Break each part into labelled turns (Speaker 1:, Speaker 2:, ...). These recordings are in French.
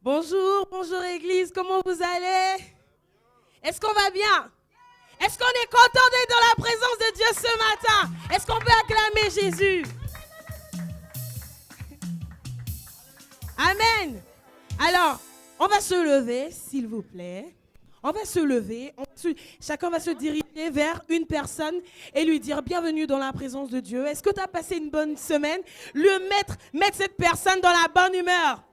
Speaker 1: Bonjour, bonjour Église, comment vous allez? Est-ce qu'on va bien? Est-ce qu'on est content d'être dans la présence de Dieu ce matin? Est-ce qu'on peut acclamer Jésus? Amen. Alors, on va se lever, s'il vous plaît. On va se lever. Chacun va se diriger vers une personne et lui dire bienvenue dans la présence de Dieu. Est-ce que tu as passé une bonne semaine? Mettre cette personne dans la bonne humeur.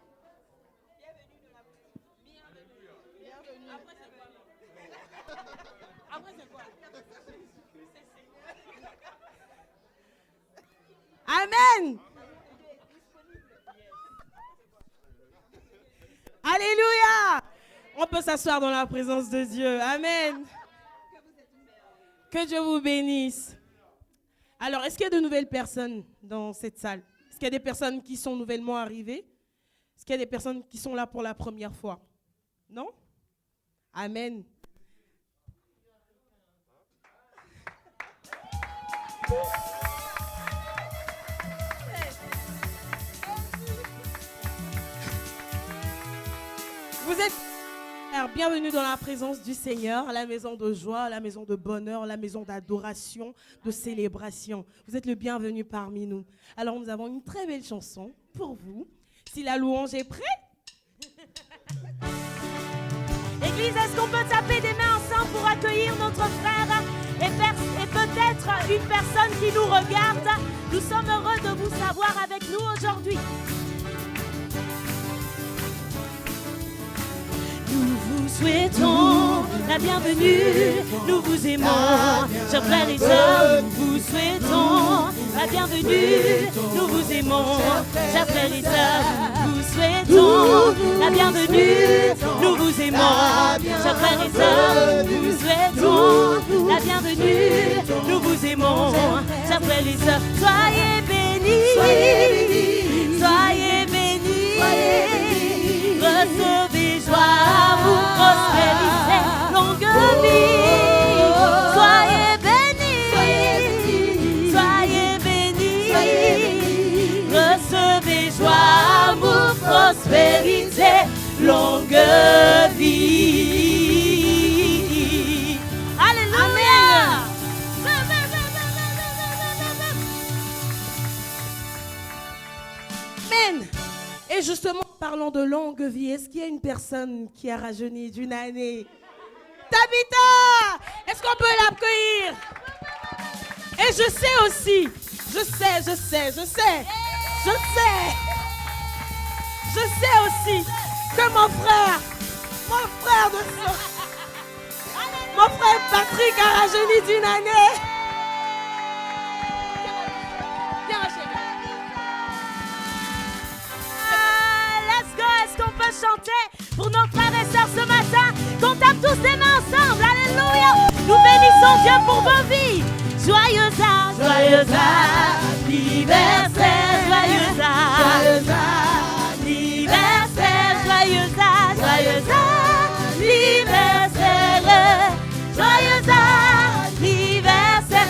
Speaker 1: Amen. Alléluia. On peut s'asseoir dans la présence de Dieu. Amen. Que Dieu vous bénisse. Alors, est-ce qu'il y a de nouvelles personnes dans cette salle? Est-ce qu'il y a des personnes qui sont nouvellement arrivées? Est-ce qu'il y a des personnes qui sont là pour la première fois? Non? Amen. Vous êtes bienvenue dans la présence du Seigneur, la maison de joie, la maison de bonheur, la maison d'adoration, de célébration. Vous êtes le bienvenu parmi nous. Alors nous avons une très belle chanson pour vous. Si la louange est prête.
Speaker 2: Église, est-ce qu'on peut taper des mains ensemble pour accueillir notre frère et peut-être une personne qui nous regarde? Nous sommes heureux de vous savoir avec nous aujourd'hui. Nous vous souhaitons la bienvenue, nous vous aimons, chers frères et sœurs, nous vous souhaitons la bienvenue, nous vous aimons, chers frères et sœurs, nous vous souhaitons la bienvenue, nous vous aimons, chers frères et sœurs, nous vous souhaitons la bienvenue, nous vous aimons, chers frères et sœurs, soyez bénis, soyez bénis, recevez joie, vous prospérité, longue vie. Soyez bénis, soyez bénis. Recevez joie, amour, prospérité, longue vie. Alléluia.
Speaker 1: Amen. Et justement, parlons de longue vie. Est-ce qu'il y a une personne qui a rajeuni d'une année? Tabitha! Est-ce qu'on peut l'accueillir? Et je sais aussi, je sais aussi que mon frère Patrick a rajeuni d'une année.
Speaker 2: Est-ce qu'on peut chanter pour nos frères et sœurs ce matin? Qu'on tape tous les mains ensemble, alléluia. Nous bénissons Dieu pour vos vies. Joyeux anniversaire, joyeux anniversaire, joyeux anniversaire, joyeux anniversaire.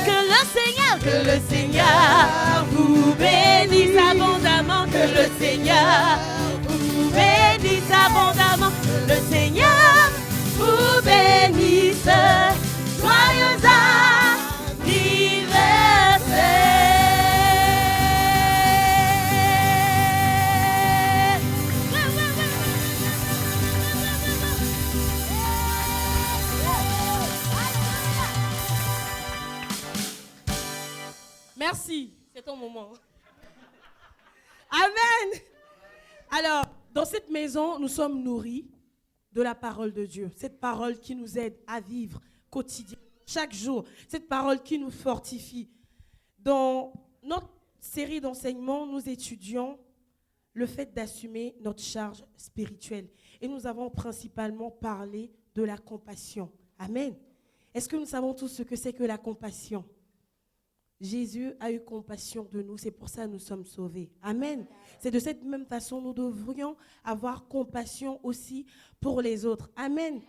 Speaker 2: Que le Seigneur vous bénisse abondamment, que le Seigneur vous bénisse abondamment, le Seigneur vous bénisse. Joyeux anniversaire.
Speaker 1: Merci, c'est ton moment. Amen. Alors, dans cette maison, nous sommes nourris de la parole de Dieu. Cette parole qui nous aide à vivre quotidiennement, chaque jour. Cette parole qui nous fortifie. Dans notre série d'enseignements, nous étudions le fait d'assumer notre charge spirituelle. Et nous avons principalement parlé de la compassion. Amen. Est-ce que nous savons tous ce que c'est que la compassion? Jésus a eu compassion de nous, c'est pour ça que nous sommes sauvés. Amen. C'est de cette même façon nous devrions avoir compassion aussi pour les autres. Amen.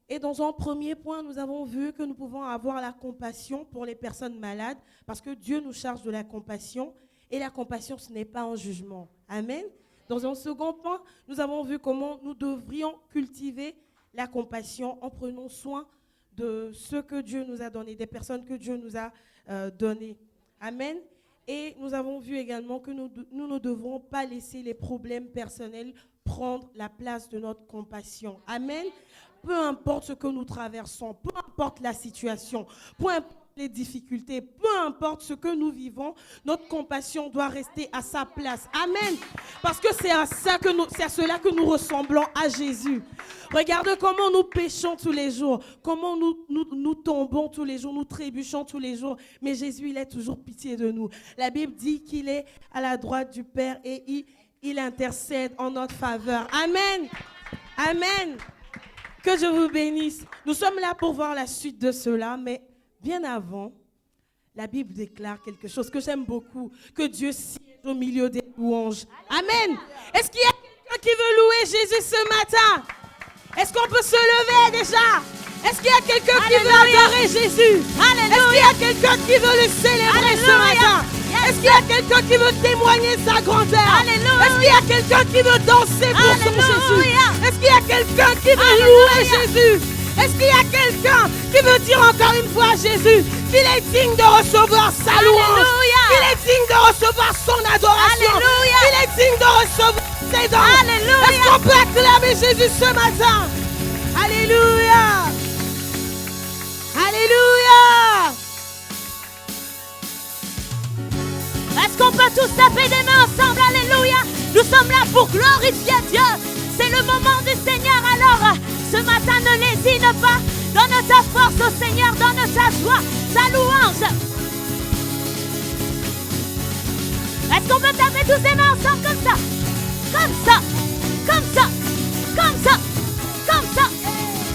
Speaker 1: Et dans un premier point, nous avons vu que nous pouvons avoir la compassion pour les personnes malades parce que Dieu nous charge de la compassion et la compassion, ce n'est pas un jugement. Amen. Dans un second point, nous avons vu comment nous devrions cultiver la compassion en prenant soin de ceux que Dieu nous a donnés, des personnes que Dieu nous a données. Amen. Et nous avons vu également que nous ne devrons pas laisser les problèmes personnels prendre la place de notre compassion. Amen. Peu importe ce que nous traversons, peu importe la situation, peu importe les difficultés, peu importe ce que nous vivons, notre compassion doit rester à sa place. Amen. Parce que c'est à cela que nous ressemblons à Jésus. Regardez comment nous péchons tous les jours, comment nous tombons tous les jours, nous trébuchons tous les jours. Mais Jésus, il a toujours pitié de nous. La Bible dit qu'il est à la droite du Père et il intercède en notre faveur. Amen. Amen. Que Dieu vous bénisse. Nous sommes là pour voir la suite de cela, mais bien avant, la Bible déclare quelque chose que j'aime beaucoup, que Dieu siège au milieu des louanges. Amen. Est-ce qu'il y a quelqu'un qui veut louer Jésus ce matin? Est-ce qu'on peut se lever déjà? Est-ce qu'il y a quelqu'un qui veut adorer Jésus? Est-ce qu'il y a quelqu'un qui veut le célébrer ce matin? Est-ce qu'il y a quelqu'un qui veut témoigner sa grandeur? Est-ce qu'il y a quelqu'un qui veut danser pour son Jésus? Est-ce qu'il y a quelqu'un qui veut louer Jésus? Est-ce qu'il y a quelqu'un qui veut dire encore une fois à Jésus qu'il est digne de recevoir sa louange, qu'il est digne de recevoir son adoration, qu'il est digne de recevoir ses dons? Est-ce qu'on peut acclamer Jésus ce matin? Alléluia! Alléluia!
Speaker 2: Est-ce qu'on peut tous taper des mains ensemble? Alléluia! Nous sommes là pour glorifier Dieu. C'est le moment du Seigneur. Alors, ce matin, ne lésine pas. Donne ta force au Seigneur. Donne ta joie, ta louange. Est-ce qu'on peut taper tous des mains ensemble comme ça? Comme ça. Comme ça. Comme ça. Comme ça.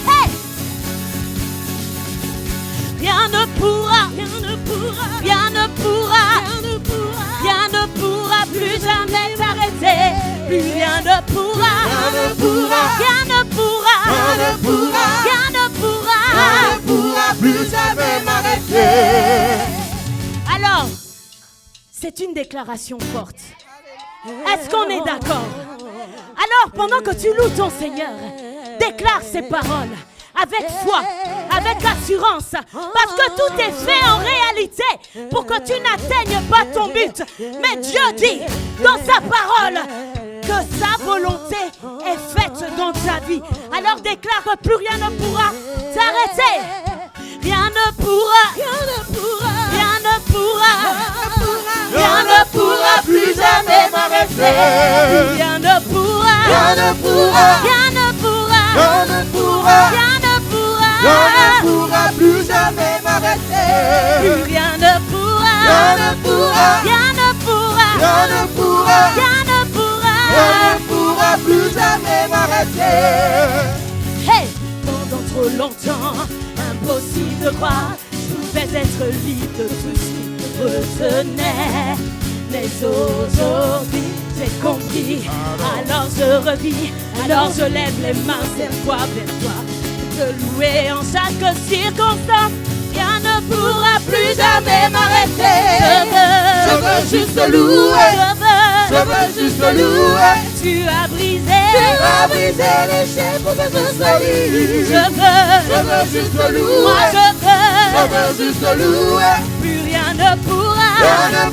Speaker 2: Hey! Rien ne pourra. Plus jamais t'arrêter. Plus rien ne pourra. Rien ne pourra
Speaker 3: plus jamais m'arrêter.
Speaker 2: Alors, c'est une déclaration forte. Est-ce qu'on est d'accord? Alors, pendant que tu loues ton Seigneur, déclare ces paroles avec foi, avec assurance, parce que tout est fait en réalité pour que tu n'atteignes pas ton but. Mais Dieu dit dans sa parole que sa volonté est faite dans ta vie. Alors déclare que plus rien ne pourra t'arrêter. Rien ne pourra
Speaker 3: Plus jamais m'arrêter.
Speaker 2: Rien ne pourra
Speaker 3: plus jamais m'arrêter.
Speaker 2: Plus rien ne pourra
Speaker 3: plus jamais m'arrêter.
Speaker 2: Hey! Pendant trop longtemps, impossible de croire, je pouvais être libre de tout ce qui me retenait. Mais aujourd'hui, j'ai compris, alors je revis, alors je lève les mains vers toi, te louer en chaque circonstance. Rien ne pourra plus jamais m'arrêter.
Speaker 3: Je veux juste le louer. Je veux juste le louer.
Speaker 2: Tu as brisé
Speaker 3: les chaînes pour que je sois libre.
Speaker 2: Je
Speaker 3: veux juste le louer.
Speaker 2: Moi
Speaker 3: je veux juste le louer.
Speaker 2: Plus rien ne pourra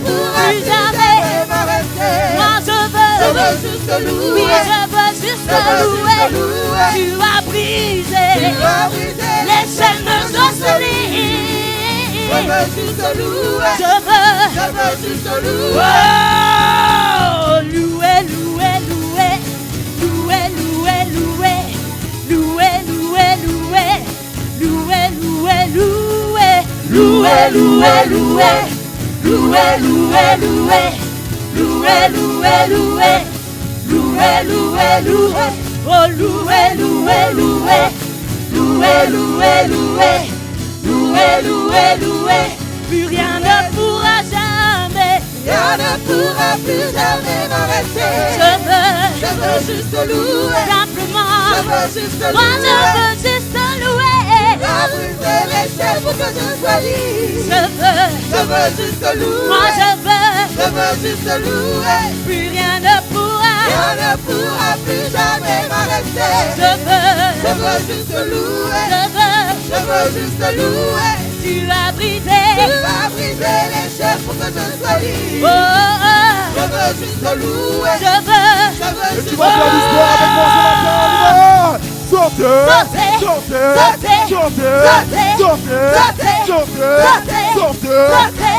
Speaker 3: plus jamais m'arrêter.
Speaker 2: Moi je
Speaker 3: veux juste le louer.
Speaker 2: Oui, je veux juste le louer. Tu as brisé les chaînes de sorcellerie.
Speaker 3: Je veux juste louer.
Speaker 2: Je
Speaker 3: veux juste louer.
Speaker 2: Oh, louer. Plus rien ne pourra jamais.
Speaker 3: Rien ne pourra plus jamais m'arrêter.
Speaker 2: Je
Speaker 3: veux juste louer.
Speaker 2: Simplement.
Speaker 3: Je veux juste louer.
Speaker 2: Moi je veux juste louer.
Speaker 3: Briser les chaînes pour que je sois libre. Je veux juste louer.
Speaker 2: Moi je veux
Speaker 3: juste louer.
Speaker 2: Plus rien ne pourra
Speaker 3: Rien ne pourra plus jamais m'arrêter.
Speaker 2: Je
Speaker 3: veux juste louer.
Speaker 2: je
Speaker 3: veux juste louer.
Speaker 2: Tu as brisé
Speaker 3: les chaînes pour que je sois libre.
Speaker 2: Oh, oh,
Speaker 3: je veux juste louer.
Speaker 2: Je veux
Speaker 3: juste
Speaker 4: tu vas faire l'histoire avec moi ce matin. Chantez, chantez, chantez, chantez, chantez, chantez,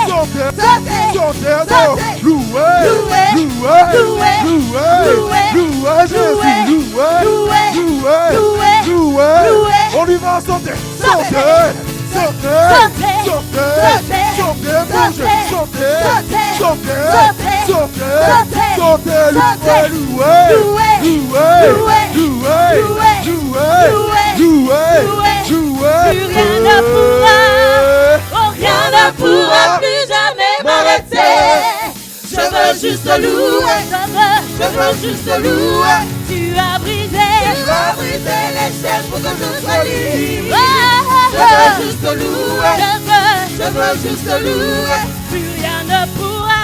Speaker 4: chantez, chantez, louez, louez, louez, Jésus, louez. On lui va chanter, chantez, chantez, chantez, chantez, bougez, chantez, chantez, chantez, chantez, louez,
Speaker 2: rien ne pourra plus jamais m'arrêter.
Speaker 3: Je veux juste louer. Je veux juste louer.
Speaker 2: Tu as brisé
Speaker 3: les chaînes pour que je sois libre. Je veux juste louer. Je veux juste louer.
Speaker 2: Plus rien ne pourra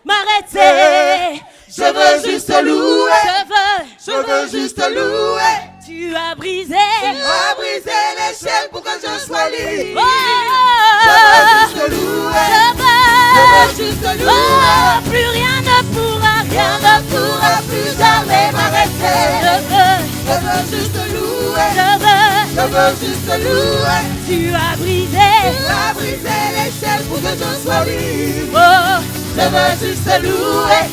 Speaker 2: m'arrêter.
Speaker 3: Je veux juste louer.
Speaker 2: Je veux
Speaker 3: juste louer.
Speaker 2: Tu as brisé
Speaker 3: les chaînes pour que je sois libre.
Speaker 2: Je
Speaker 3: veux juste louer. Je veux juste louer.
Speaker 2: Oh, plus rien ne pourra
Speaker 3: plus jamais m'arrêter. Je veux juste louer. Je veux juste louer.
Speaker 2: Tu as brisé
Speaker 3: les chaînes pour que je sois libre.
Speaker 2: Oh,
Speaker 3: je veux juste louer.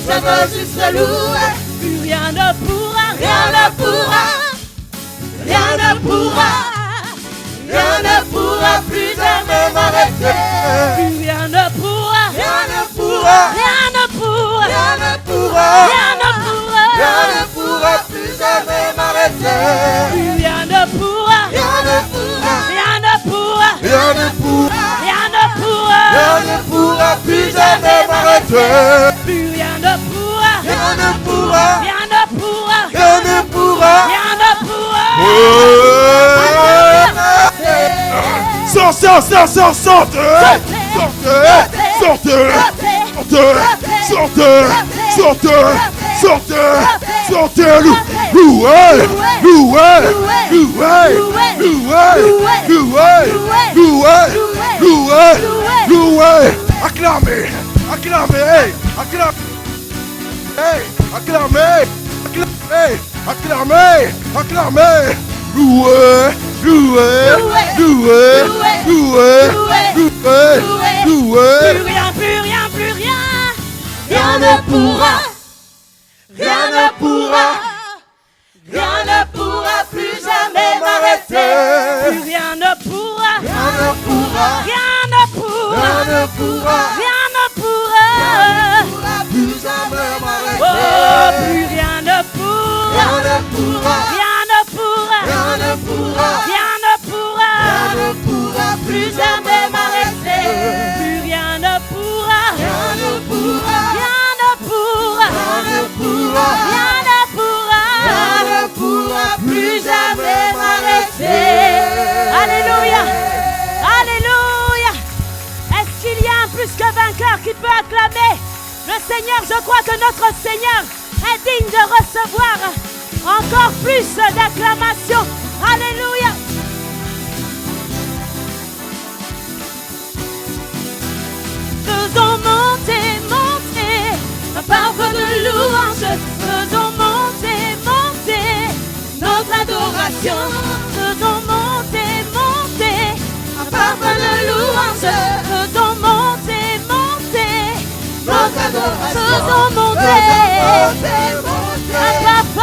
Speaker 3: Je veux juste louer.
Speaker 2: Plus rien ne pourra
Speaker 3: plus jamais m'arrêter.
Speaker 2: Plus rien ne pourra
Speaker 3: plus jamais m'arrêter.
Speaker 2: Plus rien ne pourra
Speaker 4: plus jamais m'arrêter.
Speaker 2: Plus rien ne pourra
Speaker 4: louer. Acclamez. Louer.
Speaker 2: Plus rien. Rien ne pourra
Speaker 3: plus jamais m'arrêter.
Speaker 2: Plus rien ne pourra
Speaker 3: plus jamais m'arrêter.
Speaker 2: Oh, plus rien ne pourra plus jamais m'arrêter. Plus rien ne pourra plus jamais m'arrêter. Alléluia. Est-ce qu'il y a un plus que vainqueur qui peut acclamer le Seigneur? Je crois que notre Seigneur est digne de recevoir encore plus d'acclamations. Alléluia. Faisons monter un parfum de louange. Faisons monter notre adoration. Faisons monter un parfum de louange. Faisons monter
Speaker 3: notre adoration.
Speaker 2: Faisons monter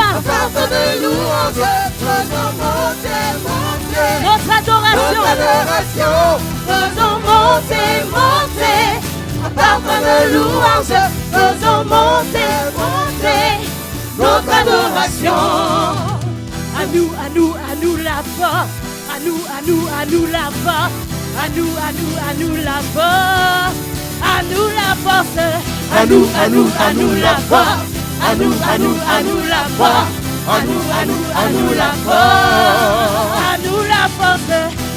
Speaker 2: un parfum
Speaker 3: de louange. Faisons monter
Speaker 2: notre adoration. Faisons monter un parfum de louange. Faisons monter notre adoration. À nous la force. À nous la force. À nous la force. À nous la force. À nous la force. À nous la force. À nous la force. À nous la force.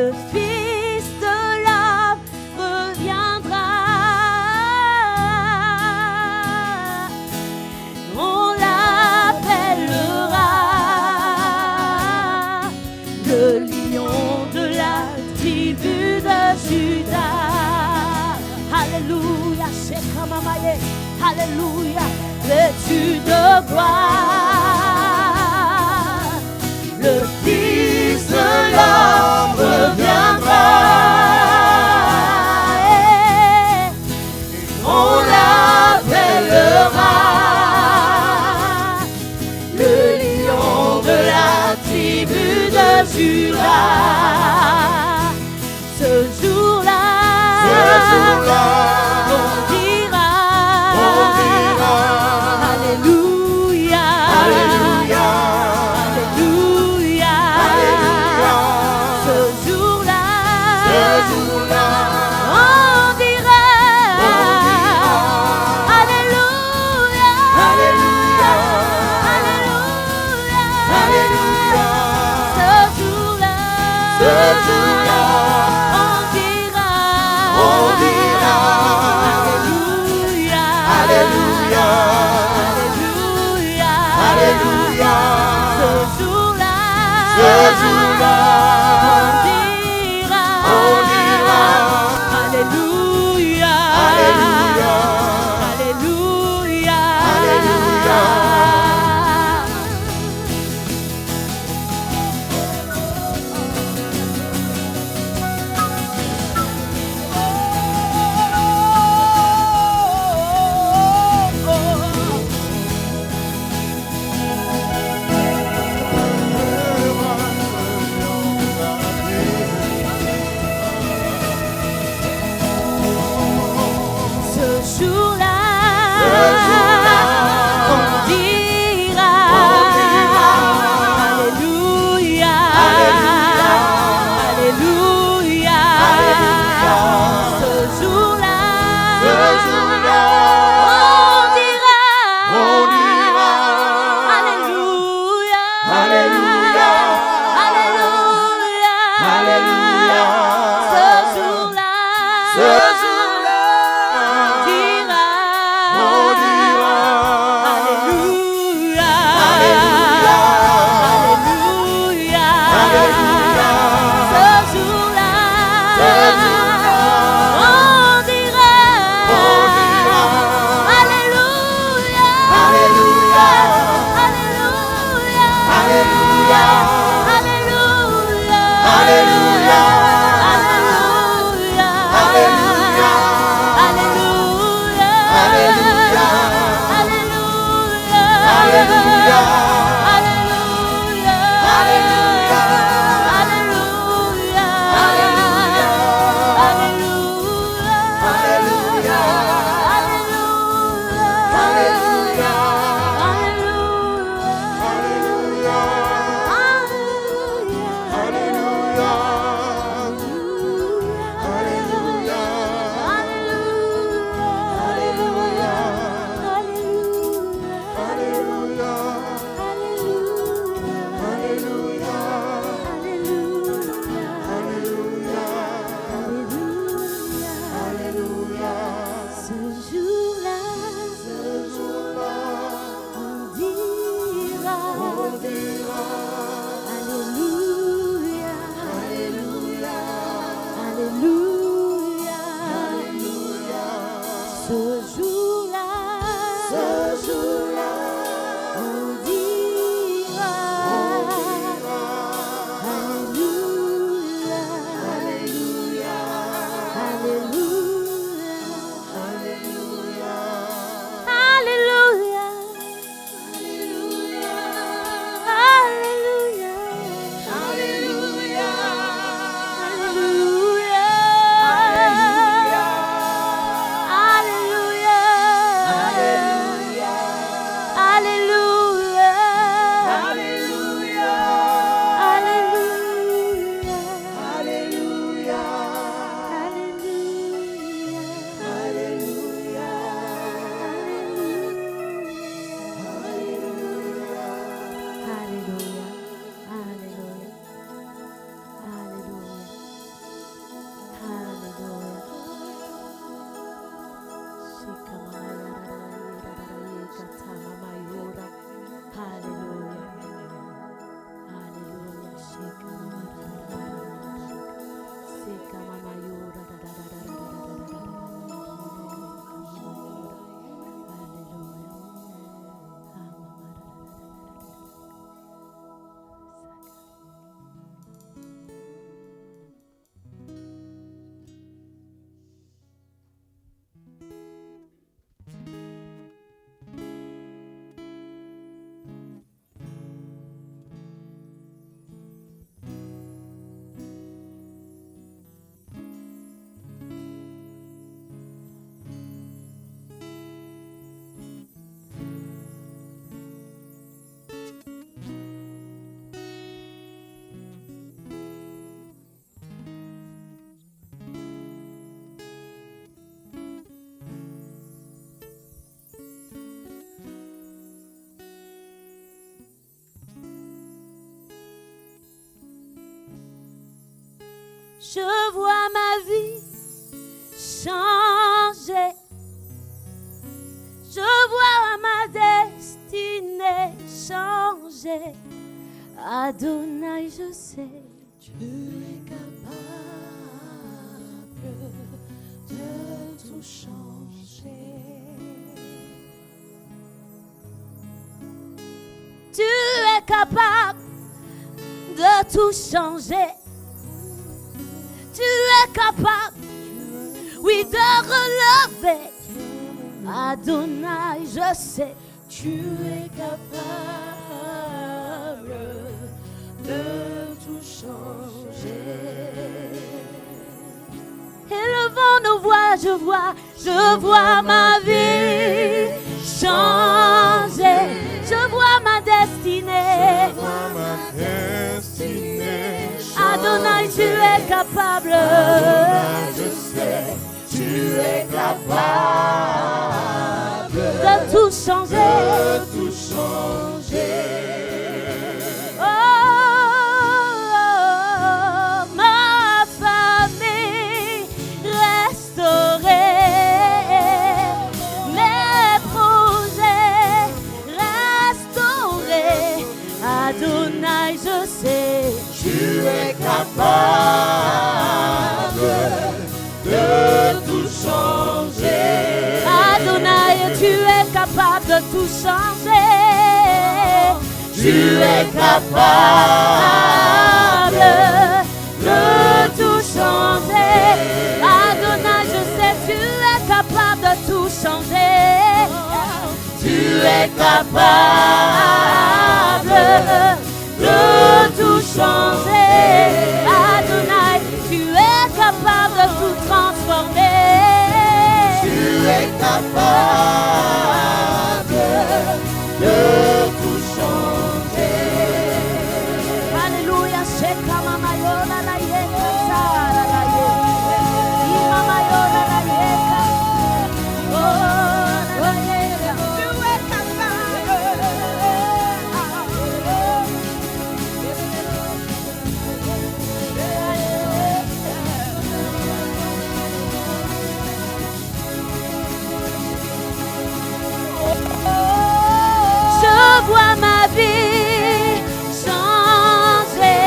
Speaker 2: le Fils de l'homme reviendra. On l'appellera le lion de la tribu de Judas. Alléluia, Shekamamaye. Alléluia, vêtu de gloire. Le Fils de l'homme reviendra. On l'appellera le lion de la tribu de Judas. Ce jour-là, on dira Alléluia, Alléluia, Alléluia. Ce Je vois ma vie changer. Je vois ma destinée changer. Adonai, je sais.
Speaker 3: Tu es capable de tout changer.
Speaker 2: Tu es capable de tout changer. Tu es capable, oui, de relever. Adonai, je sais.
Speaker 3: Tu es capable de tout changer.
Speaker 2: Élevons nos voix, je vois ma vie changer. Je vois ma destinée. Adonai, tu es capable.
Speaker 3: Adonai, je sais, tu es capable
Speaker 2: de tout changer.
Speaker 3: De tout changer.
Speaker 2: Ma famille restaurée, mes projets restaurés. Adonai, je sais,
Speaker 3: tu es capable de tout changer.
Speaker 2: Adonai, tu es capable de tout changer.
Speaker 3: Tu es capable
Speaker 2: de tout changer. Adonai, je sais, tu es capable de tout changer.
Speaker 3: Tu es capable
Speaker 2: de tout changer. Adonai, tu es capable de tout transformer.
Speaker 3: Tu es capable de tout changer.
Speaker 2: Alléluia, Shekama Mayola la Yeka Sara la Yeka. Ima Mayola la Yeka. Oh, la Yeka. Tu es capable. Je vois ma vie changer.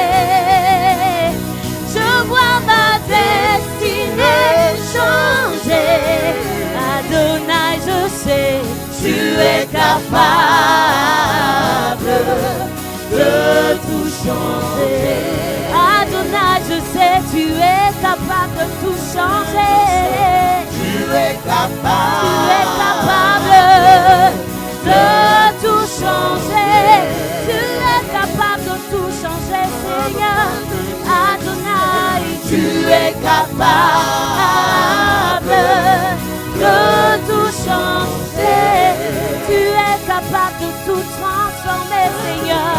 Speaker 2: Je vois ma destinée changer. Adonai, je sais, tu es capable de tout changer. Adonai, je sais, tu es capable de tout changer.
Speaker 3: Tu es capable.
Speaker 2: Tu es capable de tout changer. Tu es capable de tout changer, Seigneur. Adonai,
Speaker 3: Tu es capable
Speaker 2: de tout changer. Tu es capable de tout transformer, Seigneur,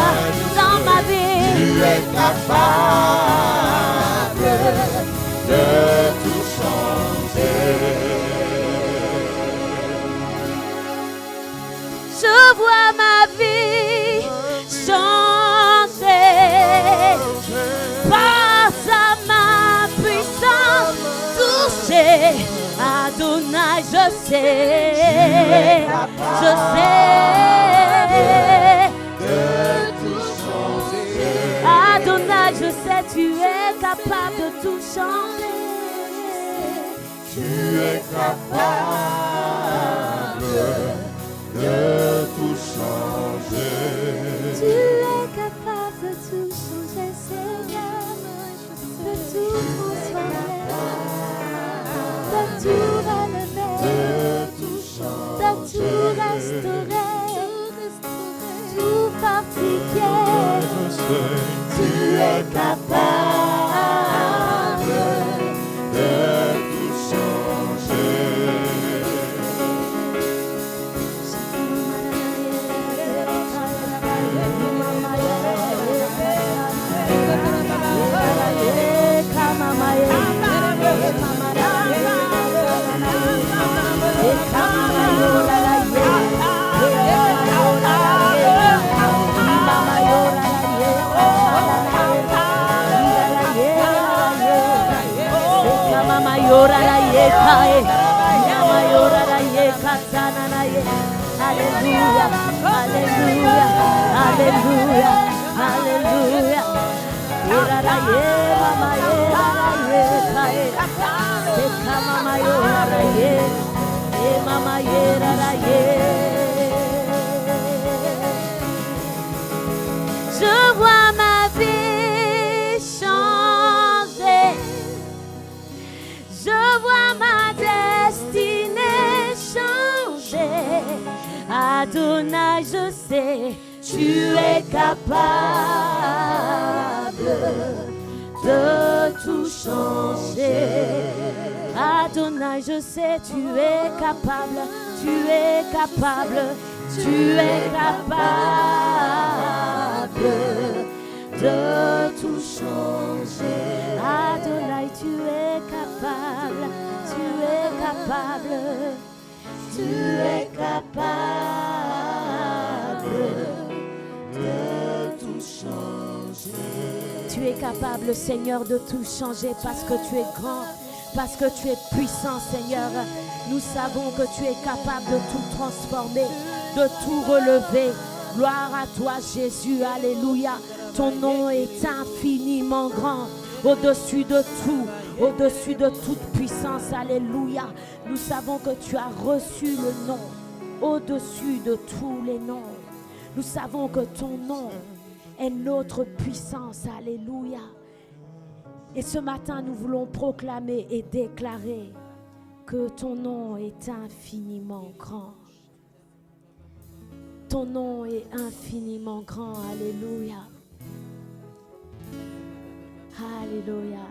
Speaker 2: dans ma vie.
Speaker 3: Tu es capable de tout changer.
Speaker 2: Je vois ma vie changer par sa main puissante, toucher Adonai, je sais,
Speaker 3: de tout changer.
Speaker 2: Adonai, je sais, tu es capable de tout changer.
Speaker 3: Tu es capable de tout changer.
Speaker 2: Tu es capable de tout changer, Seigneur, de tout transformer, de tout relever, de tout restaurer, tout fortifier.
Speaker 3: Tu es capable de tout changer.
Speaker 2: Hallelujah, hallelujah, hallelujah, hallelujah. Je vois ma vie changer. Je vois ma destinée changer. Adonai, je sais, tu es capable de tout changer. Adonai, je sais, tu es capable, tu es capable, tu es capable de tout changer. Adonai, tu es capable, tu es capable, tu es capable de tout changer. Tu es capable, Seigneur, de tout changer parce que tu es grand, parce que tu es puissant, Seigneur. Nous savons que tu es capable de tout transformer, de tout relever. Gloire à toi, Jésus, alléluia. Ton nom est infiniment grand, au-dessus de tout, au-dessus de toute puissance, alléluia. Nous savons que tu as reçu le nom au-dessus de tous les noms. Nous savons que ton nom est notre puissance, alléluia. Et ce matin, nous voulons proclamer et déclarer que ton nom est infiniment grand. Ton nom est infiniment grand, alléluia. Alléluia.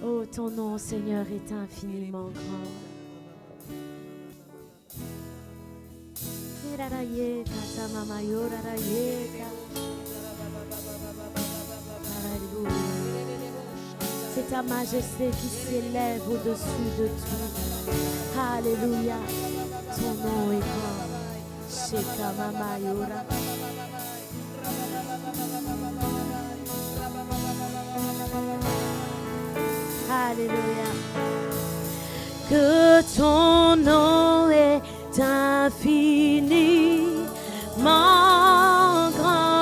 Speaker 2: Oh, ton nom, Seigneur, est infiniment grand. C'est ta majesté qui s'élève au-dessus de tout. Alléluia. Ton nom est grand. Shekamamayora. Alléluia. Que ton nom est infiniment grand.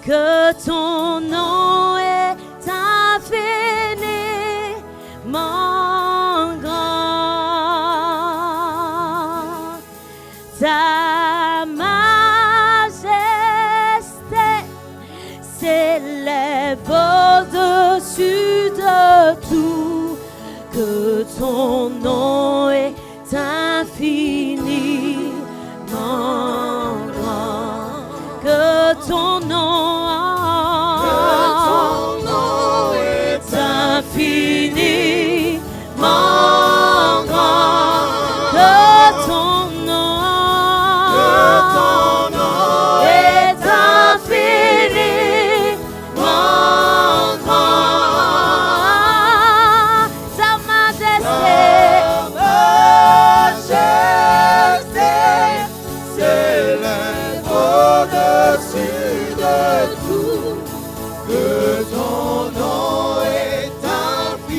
Speaker 2: Que ton nom est infiniment grand. Ta majesté s'élève au-dessus de tout. Que ton nom est infiniment grand. Que ton nom est infiniment grand. Que ton nom est infiniment grand. Ta majesté
Speaker 3: s'élève au-dessus de tout. Que ton nom est infiniment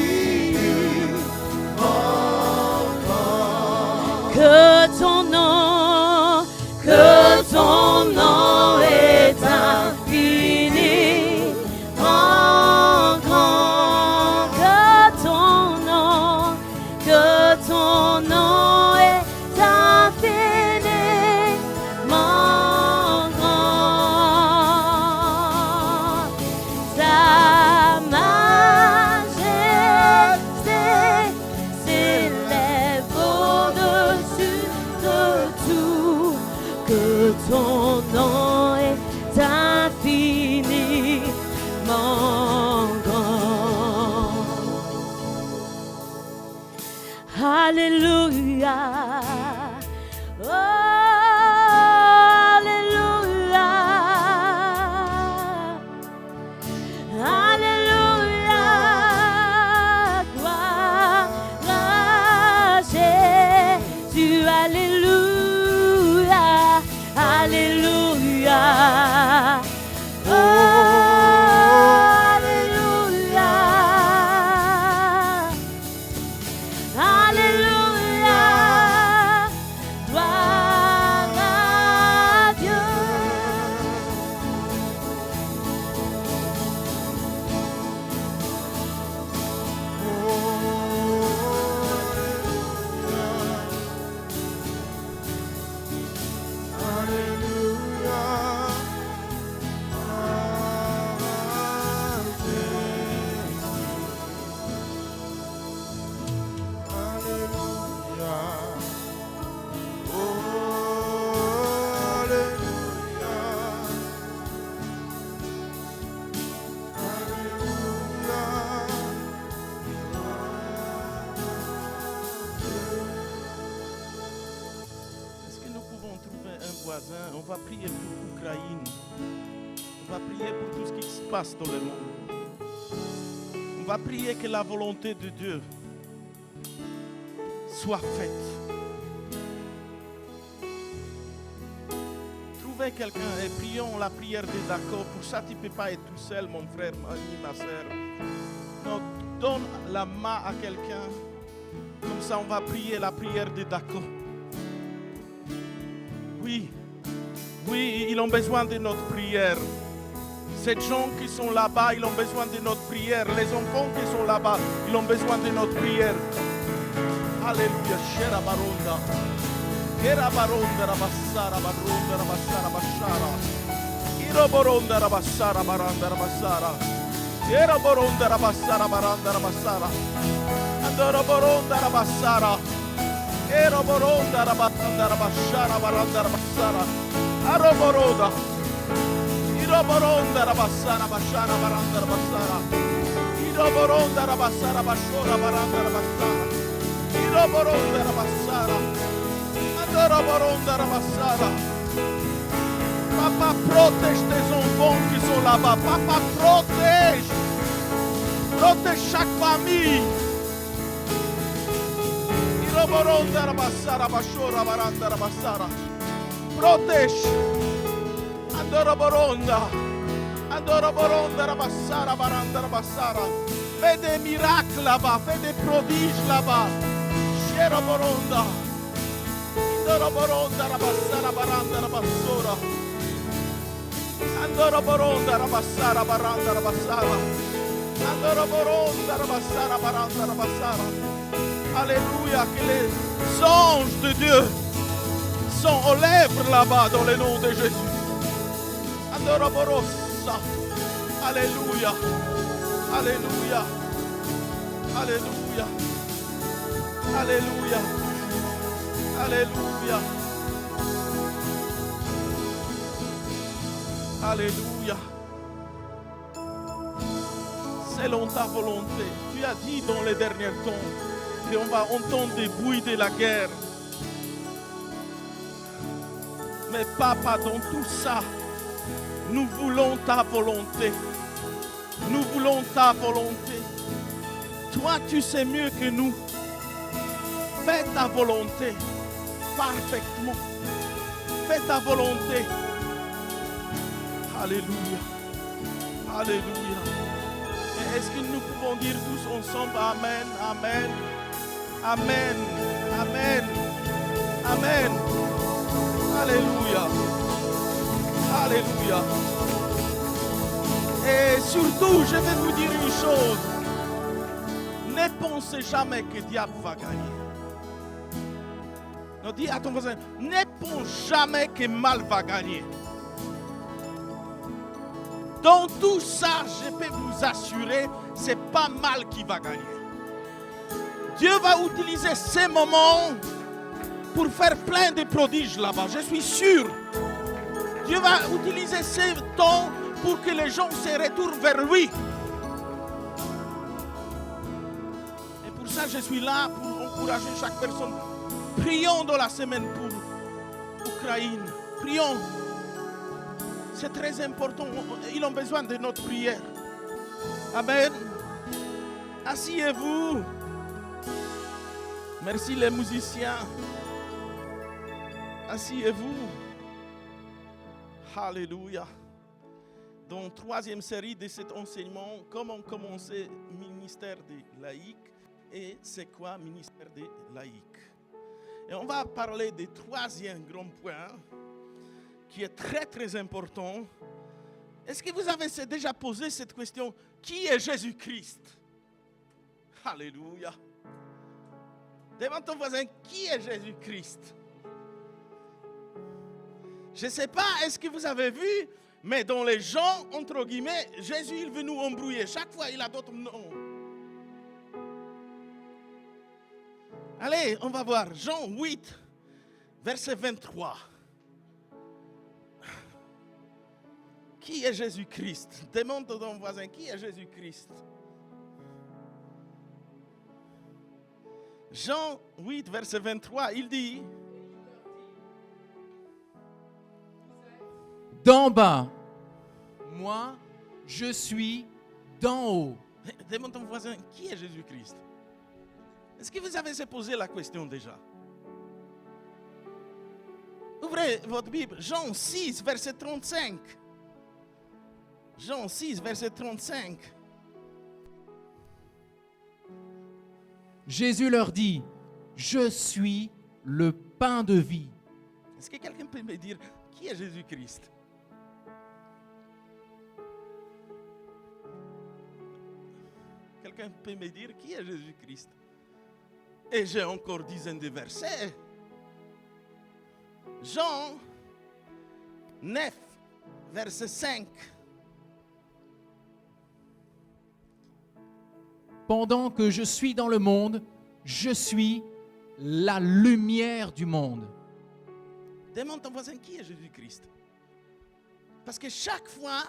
Speaker 2: Alléluia. Oh, Alléluia. Alléluia. Gloire à Jésus. Alléluia. Alléluia. Oh, Alléluia. Alléluia. Gloire à Dieu.
Speaker 5: Est-ce que nous pouvons trouver un voisin? On va prier pour l'Ukraine. On va prier pour tout ce qui se passe dans le monde. On va prier que la volonté de Dieu soit faite. Trouvez quelqu'un et prions la prière des d'accord. Pour ça, tu ne peux pas être tout seul, mon frère, ni ma soeur. Non, donne la main à quelqu'un. Comme ça, on va prier la prière des d'accord. Oui, oui, ils ont besoin de notre prière. Ces gens qui sont là-bas, ils ont besoin de notre prière. Les enfants qui sont là-bas, ils ont besoin de notre prière. Alléluia, chera baronda. Kera baronda rabassara baronda rabassara bashara. Iro baronda rabassara baranda rabassara. Ero baronda rabassara baranda rabassara. Andoro baronda rabassara. Ero baronda rabassara bashara baranda rabassara. Aro baronda. Iro baronda rabassara bashara baranda rabassara. Iro baronda rabassara bashora baranda rabassara. Iro baronda rabassara. Andoro baronda rabassara. Papa, protège tes enfants qui sont là-bas. Papa, protège. Protège chaque famille. Iroboronda rabassara bashora baranda rabassara. Protège. Andoroboronda. Andoroboronda rabassara baranda rabassara. Fais des miracles là-bas. Fais des prodiges là-bas. Cheroboronda. Indoroboronda rabassara baranda rabassora. Andoro boronda rabassara baranda rabassara. Andoro boronda rabassara baranda rabassara. Alléluia, que les anges de Dieu sont aux lèvres là-bas dans le nom de Jésus. Andoro borossa. Alléluia. Alléluia. Alléluia. Alléluia. Alléluia. Alléluia. Selon ta volonté, tu as dit dans les derniers temps qu'on va entendre des bruits de la guerre. Mais Papa, dans tout ça, nous voulons ta volonté. Nous voulons ta volonté. Toi, tu sais mieux que nous. Fais ta volonté parfaitement. Fais ta volonté. Alléluia. Alléluia. Et est-ce que nous pouvons dire tous ensemble Amen, Amen, Amen, Amen, Amen. Alléluia. Alléluia. Et surtout, je vais vous dire une chose. Ne pensez jamais que le diable va gagner. Non, dis à ton voisin, ne pense jamais que mal va gagner. Dans tout ça, je peux vous assurer, ce n'est pas mal qui va gagner. Dieu va utiliser ces moments pour faire plein de prodiges là-bas, je suis sûr. Dieu va utiliser ces temps pour que les gens se retournent vers lui. Et pour ça, je suis là pour encourager chaque personne. Prions dans la semaine pour l'Ukraine. Prions. C'est très important. Ils ont besoin de notre prière. Amen. Asseyez-vous. Merci les musiciens. Asseyez-vous. Alléluia. Dans la troisième série de cet enseignement, comment commencer ministère des laïcs et c'est quoi ministère des laïcs. Et on va parler du troisième grand point qui est très très important. Est-ce que vous avez déjà posé cette question? Qui est Jésus-Christ? Alléluia. Demande ton voisin, qui est Jésus-Christ? Je ne sais pas, est-ce que vous avez vu, mais dans les gens, entre guillemets, Jésus, il veut nous embrouiller. Chaque fois, il a d'autres noms. Allez, on va voir. Jean 8, verset 23. Qui est Jésus-Christ? Demande à ton voisin, qui est Jésus-Christ? Jean 8, verset 23, il dit...
Speaker 6: D'en bas, moi, je suis d'en haut.
Speaker 5: Demande à ton voisin, qui est Jésus-Christ? Est-ce que vous avez posé la question déjà? Ouvrez votre Bible, Jean 6, verset 35. Jean 6, verset 35.
Speaker 6: Jésus leur dit, je suis le pain de vie.
Speaker 5: Est-ce que quelqu'un peut me dire, qui est Jésus-Christ? Quelqu'un peut me dire qui est Jésus-Christ? Et j'ai encore dizaines de versets. Jean 9, verset 5.
Speaker 6: Pendant que je suis dans le monde, je suis la lumière du monde.
Speaker 5: Demande ton voisin qui est Jésus-Christ. Parce que chaque fois,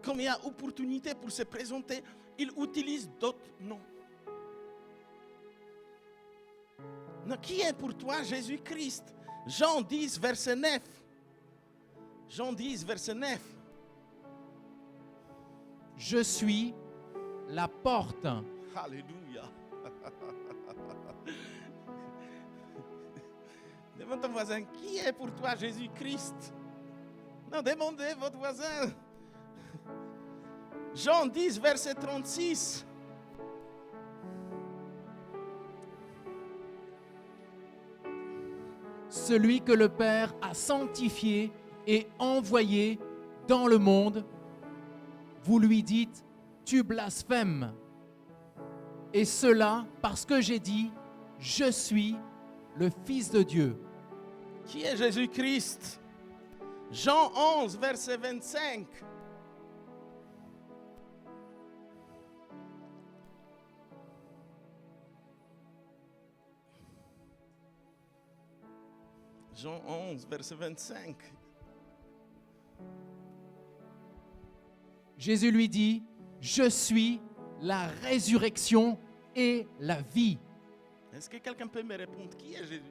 Speaker 5: comme il y a opportunité pour se présenter, il utilise d'autres noms. Non, qui est pour toi Jésus-Christ? Jean 10, verset 9. Jean 10, verset 9.
Speaker 6: Je suis la porte.
Speaker 5: Alléluia. Demande ton voisin, qui est pour toi Jésus-Christ? Non, demandez votre voisin. Jean 10, verset 36.
Speaker 6: Celui que le Père a sanctifié et envoyé dans le monde, vous lui dites, tu blasphèmes. Et cela parce que j'ai dit, je suis le Fils de Dieu.
Speaker 5: Qui est Jésus-Christ? Jean 11, verset 25. Jean 11, verset 25.
Speaker 6: Jésus lui dit, je suis la résurrection et la vie.
Speaker 5: Est-ce que quelqu'un peut me répondre qui est Jésus-Christ?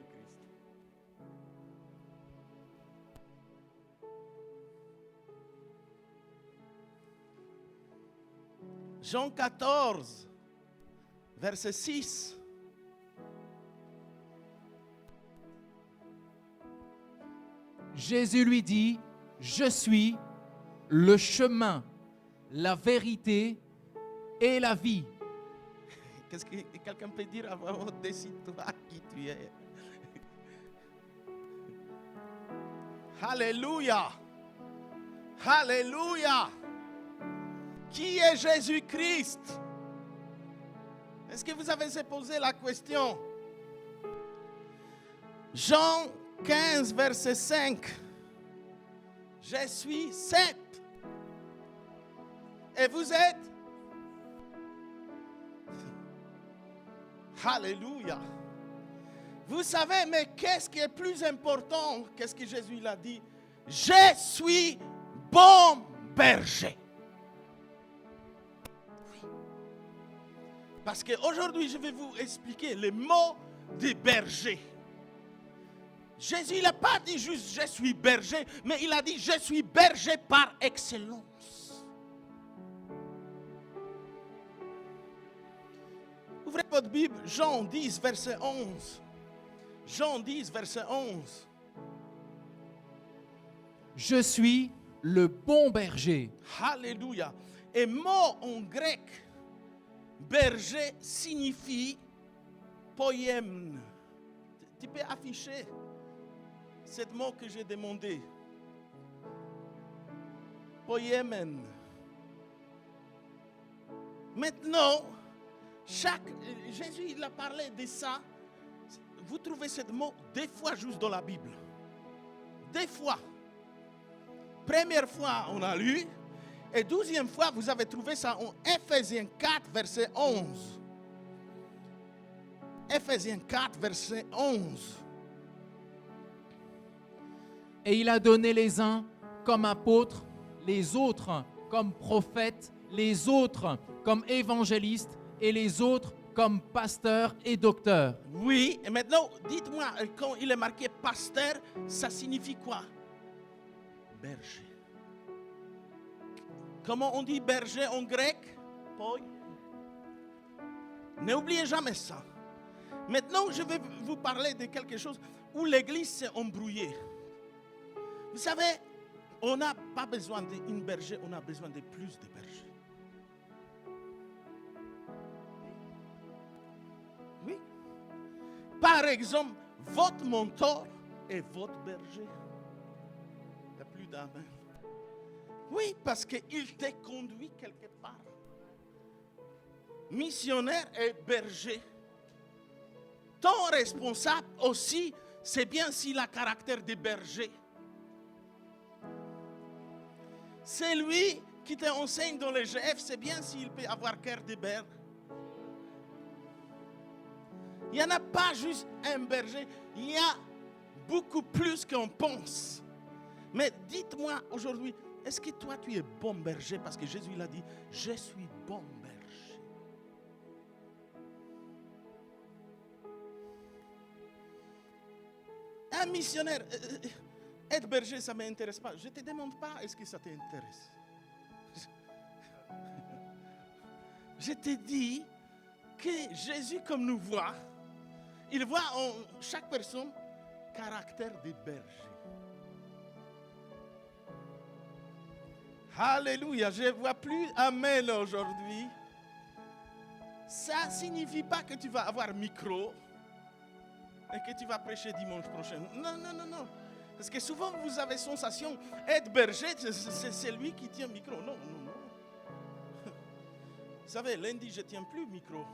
Speaker 5: Jean 14, verset 6.
Speaker 6: Jésus lui dit, je suis le chemin, la vérité et la vie.
Speaker 5: Qu'est-ce que quelqu'un peut dire à voix haute? Décide-toi qui tu es. Alléluia. Alléluia. Qui est Jésus-Christ? Est-ce que vous avez posé la question? Jean 15, verset 5. Je suis cep. Et vous êtes? Alléluia. Vous savez, mais qu'est-ce qui est plus important? Qu'est-ce que Jésus l'a dit? Je suis bon berger. Parce qu'aujourd'hui, je vais vous expliquer les mots des bergers. Jésus, il n'a pas dit juste je suis berger, mais il a dit je suis berger par excellence. Ouvrez votre Bible, Jean 10, verset 11. Jean 10, verset 11.
Speaker 6: Je suis le bon berger.
Speaker 5: Alléluia. Et mot en grec, berger signifie poème. Tu peux afficher ce mot que j'ai demandé. Poème. Maintenant, Jésus il a parlé de ça. Vous trouvez ce mot deux fois juste dans la Bible. Deux fois. Première fois, on a lu. Et deuxième fois, vous avez trouvé ça en Ephésiens 4, verset 11. Ephésiens 4, verset 11.
Speaker 6: Et il a donné les uns comme apôtres, les autres comme prophètes, les autres comme évangélistes et les autres comme pasteurs et docteurs.
Speaker 5: Oui, et maintenant, dites-moi, quand il est marqué pasteur, ça signifie quoi? Berger. Comment on dit berger en grec? Poi. N'oubliez jamais ça. Maintenant, je vais vous parler de quelque chose où l'église s'est embrouillée. Vous savez, on n'a pas besoin d'une berger, on a besoin de plus de bergers. Oui. Par exemple, votre mentor est votre berger. Il n'y a plus d'amen. Oui, parce qu'il t'a conduit quelque part. Missionnaire et berger. Ton responsable aussi, c'est bien s'il a caractère de berger. C'est lui qui t'enseigne dans les GF, c'est bien s'il peut avoir cœur de berger. Il n'y en a pas juste un berger, il y a beaucoup plus qu'on pense. Mais dites-moi aujourd'hui, est-ce que toi tu es bon berger? Parce que Jésus il a dit, je suis bon berger. Un missionnaire, être berger ça ne m'intéresse pas. Je ne te demande pas est-ce que ça t'intéresse. Je te dis que Jésus comme nous voit, il voit en chaque personne caractère de berger. Alléluia, je ne vois plus amen aujourd'hui. Ça ne signifie pas que tu vas avoir micro et que tu vas prêcher dimanche prochain. Non, non, non, non. Parce que souvent vous avez sensation, être berger, c'est lui qui tient le micro. Non, non, non. Vous savez, lundi, je ne tiens plus le micro.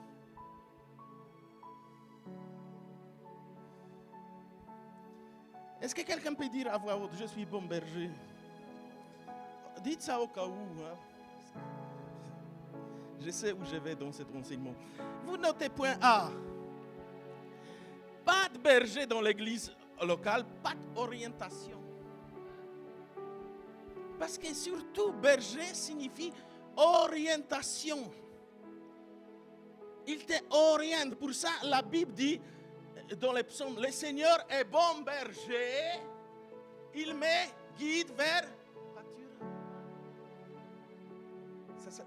Speaker 5: Est-ce que quelqu'un peut dire à voix haute, je suis bon berger? Dites ça au cas où. Hein. Je sais où je vais dans cet renseignement. Vous notez point A. Pas de berger dans l'église locale, pas d'orientation. Parce que surtout, berger signifie orientation. Il t'oriente. Pour ça, la Bible dit dans les psaumes, le Seigneur est bon berger. Il me guide vers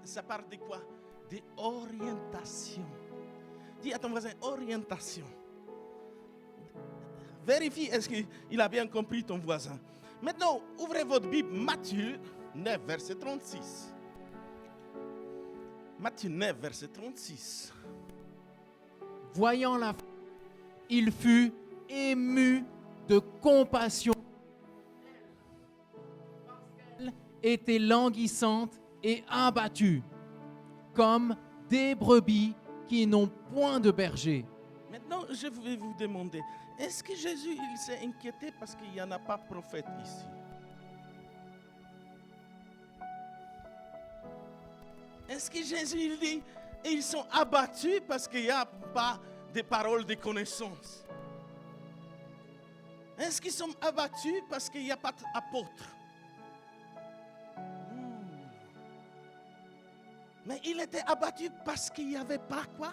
Speaker 5: ça parle de quoi? D'orientation. Dis à ton voisin, orientation. Vérifie, est-ce qu'il a bien compris ton voisin. Maintenant, ouvrez votre Bible, Matthieu 9, verset 36. Matthieu 9, verset 36.
Speaker 6: Voyant la femme, il fut ému de compassion. Elle était languissante et abattue, comme des brebis qui n'ont point de berger.
Speaker 5: Maintenant, je vais vous demander, est-ce que Jésus il s'est inquiété parce qu'il n'y en a pas de prophète ici? Est-ce que Jésus il dit, ils sont abattus parce qu'il n'y a pas de paroles de connaissance? Est-ce qu'ils sont abattus parce qu'il n'y a pas d'apôtres? Mais il était abattu parce qu'il n'y avait pas quoi?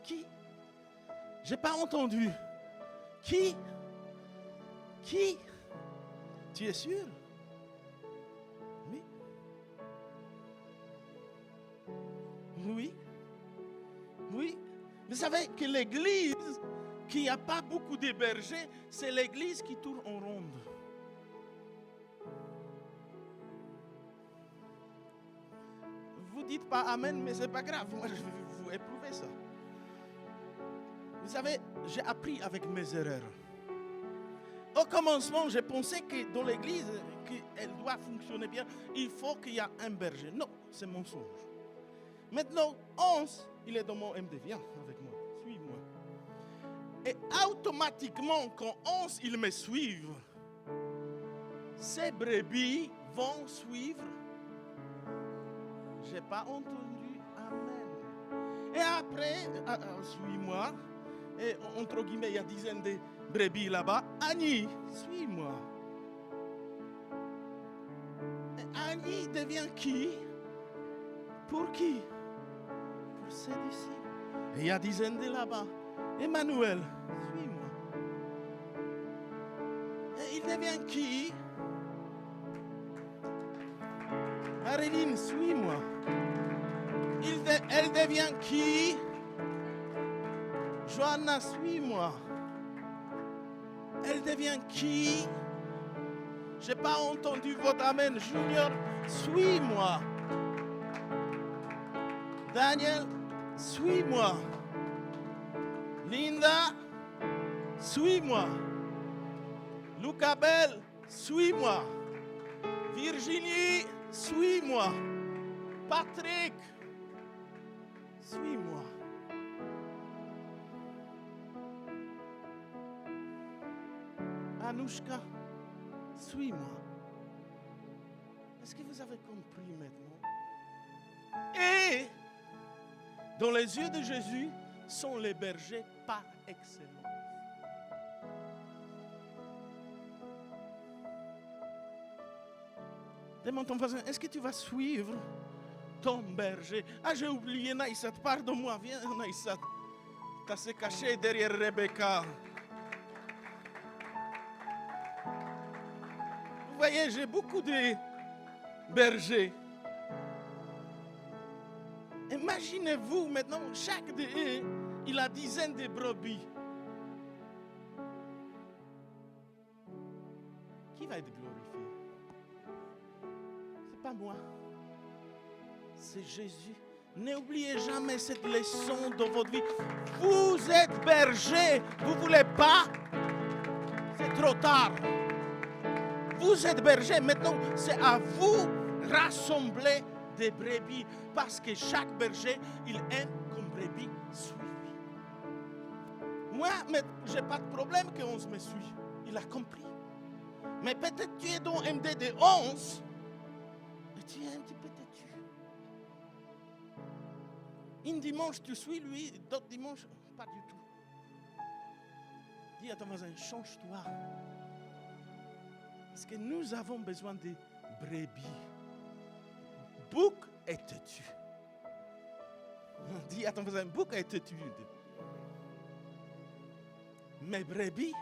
Speaker 5: Qui? J'ai pas entendu. Qui? Qui? Tu es sûr? Oui. Oui. Oui. Vous savez que l'église qui n'a pas beaucoup de bergers, c'est l'église qui tourne en ronde. Vous dites pas amen, mais c'est pas grave. Moi, je vais vous éprouver ça. Vous savez, j'ai appris avec mes erreurs. Au commencement, j'ai pensé que dans l'église, qu'elle doit fonctionner bien, il faut qu'il y ait un berger. Non, c'est mensonge. Maintenant, Hans, il est dans mon MD. Viens avec moi, suis-moi. Et automatiquement, quand Hans, il me suit, ces brebis vont suivre. Je n'ai pas entendu amen. Et après, suis-moi. Et entre guillemets, il y a dizaines de brebis là-bas. Annie, suis-moi. Et Annie devient qui? Pour qui? Pour ses disciples. Et il y a dizaines de là-bas. Emmanuel, suis-moi. Et il devient qui? Marilyn, suis-moi. Elle devient qui? Johanna, suis-moi. Elle devient qui? Je n'ai pas entendu votre amen. Junior, suis-moi. Daniel, suis-moi. Linda, suis-moi. Lucabel, suis-moi. Virginie, suis-moi. Patrick, suis-moi. Anouchka, suis-moi. Est-ce que vous avez compris maintenant? Et dans les yeux de Jésus sont les bergers par excellence. Demande ton voisin, est-ce que tu vas suivre ton berger? Ah, j'ai oublié Naïsat, pardonne-moi, viens Naïsat. Tu as se caché derrière Rebecca. Vous voyez, j'ai beaucoup de bergers. Imaginez-vous maintenant, chaque de eux, il a dizaines de brebis. Qui va être glorifié? C'est pas moi. C'est Jésus. N'oubliez jamais cette leçon dans votre vie. Vous êtes berger. Vous ne voulez pas? C'est trop tard. Vous êtes berger. Maintenant, c'est à vous rassembler des brebis. Parce que chaque berger, il aime comme brebis suivi. Moi, je n'ai pas de problème qu'on me suit. Il a compris. Mais peut-être tu es dans MD de 11 et tu es un petit peu têtu. Un dimanche, tu suis lui, d'autres dimanches, pas du tout. Dis à ton voisin, change-toi. Parce que nous avons besoin de brebis. Bouc est têtu. Dis à ton voisin, bouc est têtu. Mes brebis.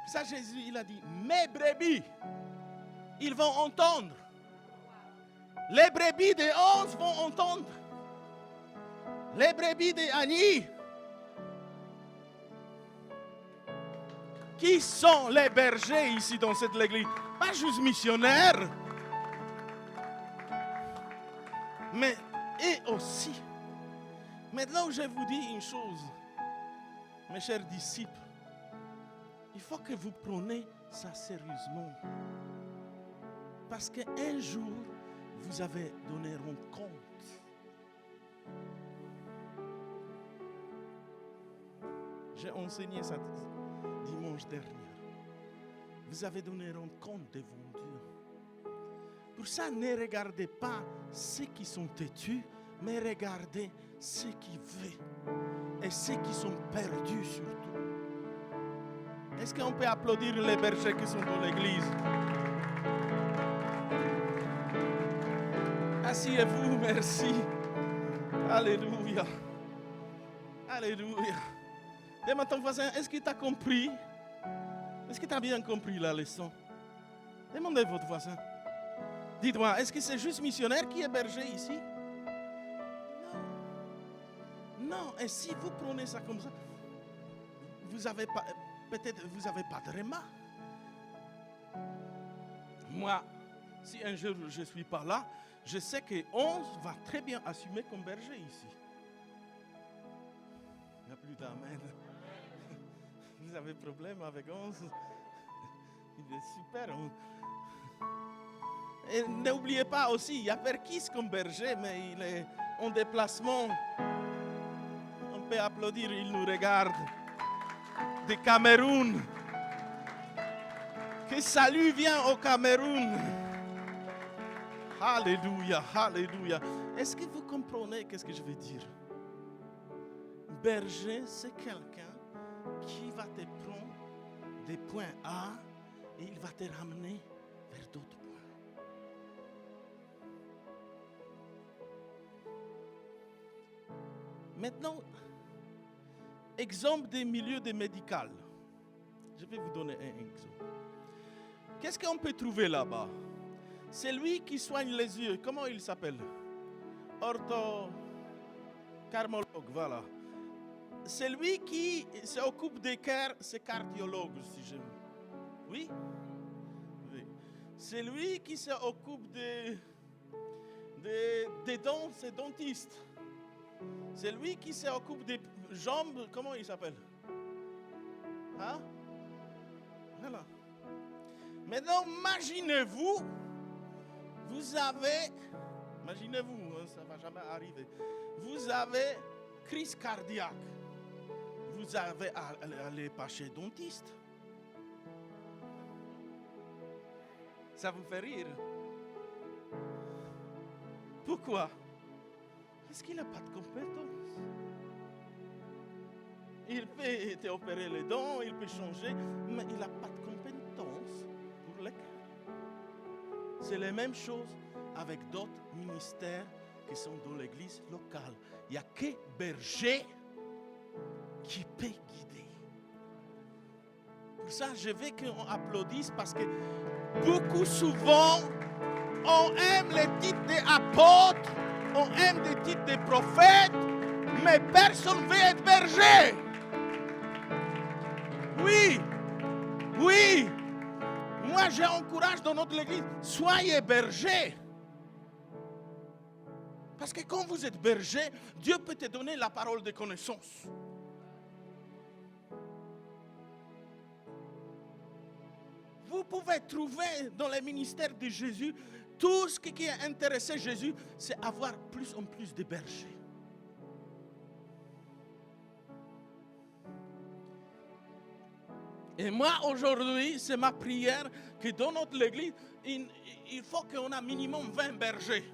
Speaker 5: Ça, Jésus, il a dit, mes brebis, ils vont entendre. Les brebis de 11 vont entendre. Les brebis de Annie. Qui sont les bergers ici dans cette église? Pas juste missionnaires. Mais, et aussi. Maintenant, je vous dis une chose. Mes chers disciples. Il faut que vous preniez ça sérieusement. Parce qu'un jour, vous avez donné compte. J'ai enseigné ça dimanche dernier. Vous avez donné compte devant Dieu. Pour ça, ne regardez pas ceux qui sont têtus, mais regardez ceux qui veulent et ceux qui sont perdus surtout. Est-ce qu'on peut applaudir les bergers qui sont dans l'église? Asseyez-vous, merci. Alléluia. Alléluia. Demande à ton voisin, est-ce qu'il t'a compris? Est-ce qu'il t'a bien compris la leçon? Demandez à votre voisin. Dites-moi, est-ce que c'est juste missionnaire qui est berger ici? Non. Non, et si vous prenez ça comme ça, vous avez pas, peut-être vous n'avez pas de remarque. Moi, si un jour je ne suis pas là, je sais qu'on va très bien assumer comme berger ici. Il n'y a plus d'amen. Vous avez problème avec 11? Il est super. Et n'oubliez pas aussi, il y a Perkis comme berger, mais il est en déplacement. On peut applaudir, il nous regarde. De Cameroun. Que salut vient au Cameroun. Alléluia, alléluia. Est-ce que vous comprenez qu'est-ce que je veux dire? Berger, c'est quelqu'un qui va te prendre des points A et il va te ramener vers d'autres points. Maintenant, exemple des milieux de médical. Je vais vous donner un exemple. Qu'est-ce qu'on peut trouver là-bas? C'est lui qui soigne les yeux. Comment il s'appelle? Carmologue, voilà. C'est lui qui s'occupe des cœurs, c'est cardiologue, si je veux. Oui? Oui. C'est lui qui s'occupe des dents, c'est dentiste. C'est lui qui s'occupe des jambes, comment il s'appelle? Hein? Voilà. Maintenant, imaginez-vous, imaginez-vous, ça ne va jamais arriver. Vous avez crise cardiaque. Vous avez à aller pas chez dentiste. Ça vous fait rire? Pourquoi? Parce qu'il n'a pas de compétence. Il peut te opérer les dents, il peut changer, mais il n'a pas de compétence pour le cœur. C'est la même chose avec d'autres ministères qui sont dans l'église locale. Il n'y a que berger qui peut guider. Pour ça, je veux qu'on applaudisse parce que beaucoup souvent, on aime les titres d'apôtres, on aime les titres de prophètes, mais personne ne veut être berger. Oui, oui. Moi, j'encourage dans notre église, soyez berger. Parce que quand vous êtes berger, Dieu peut te donner la parole de connaissance. Vous pouvez trouver dans les ministères de Jésus, tout ce qui est intéressé Jésus, c'est avoir plus en plus de bergers. Et moi, aujourd'hui, c'est ma prière que dans notre église, il faut qu'on ait minimum 20 bergers.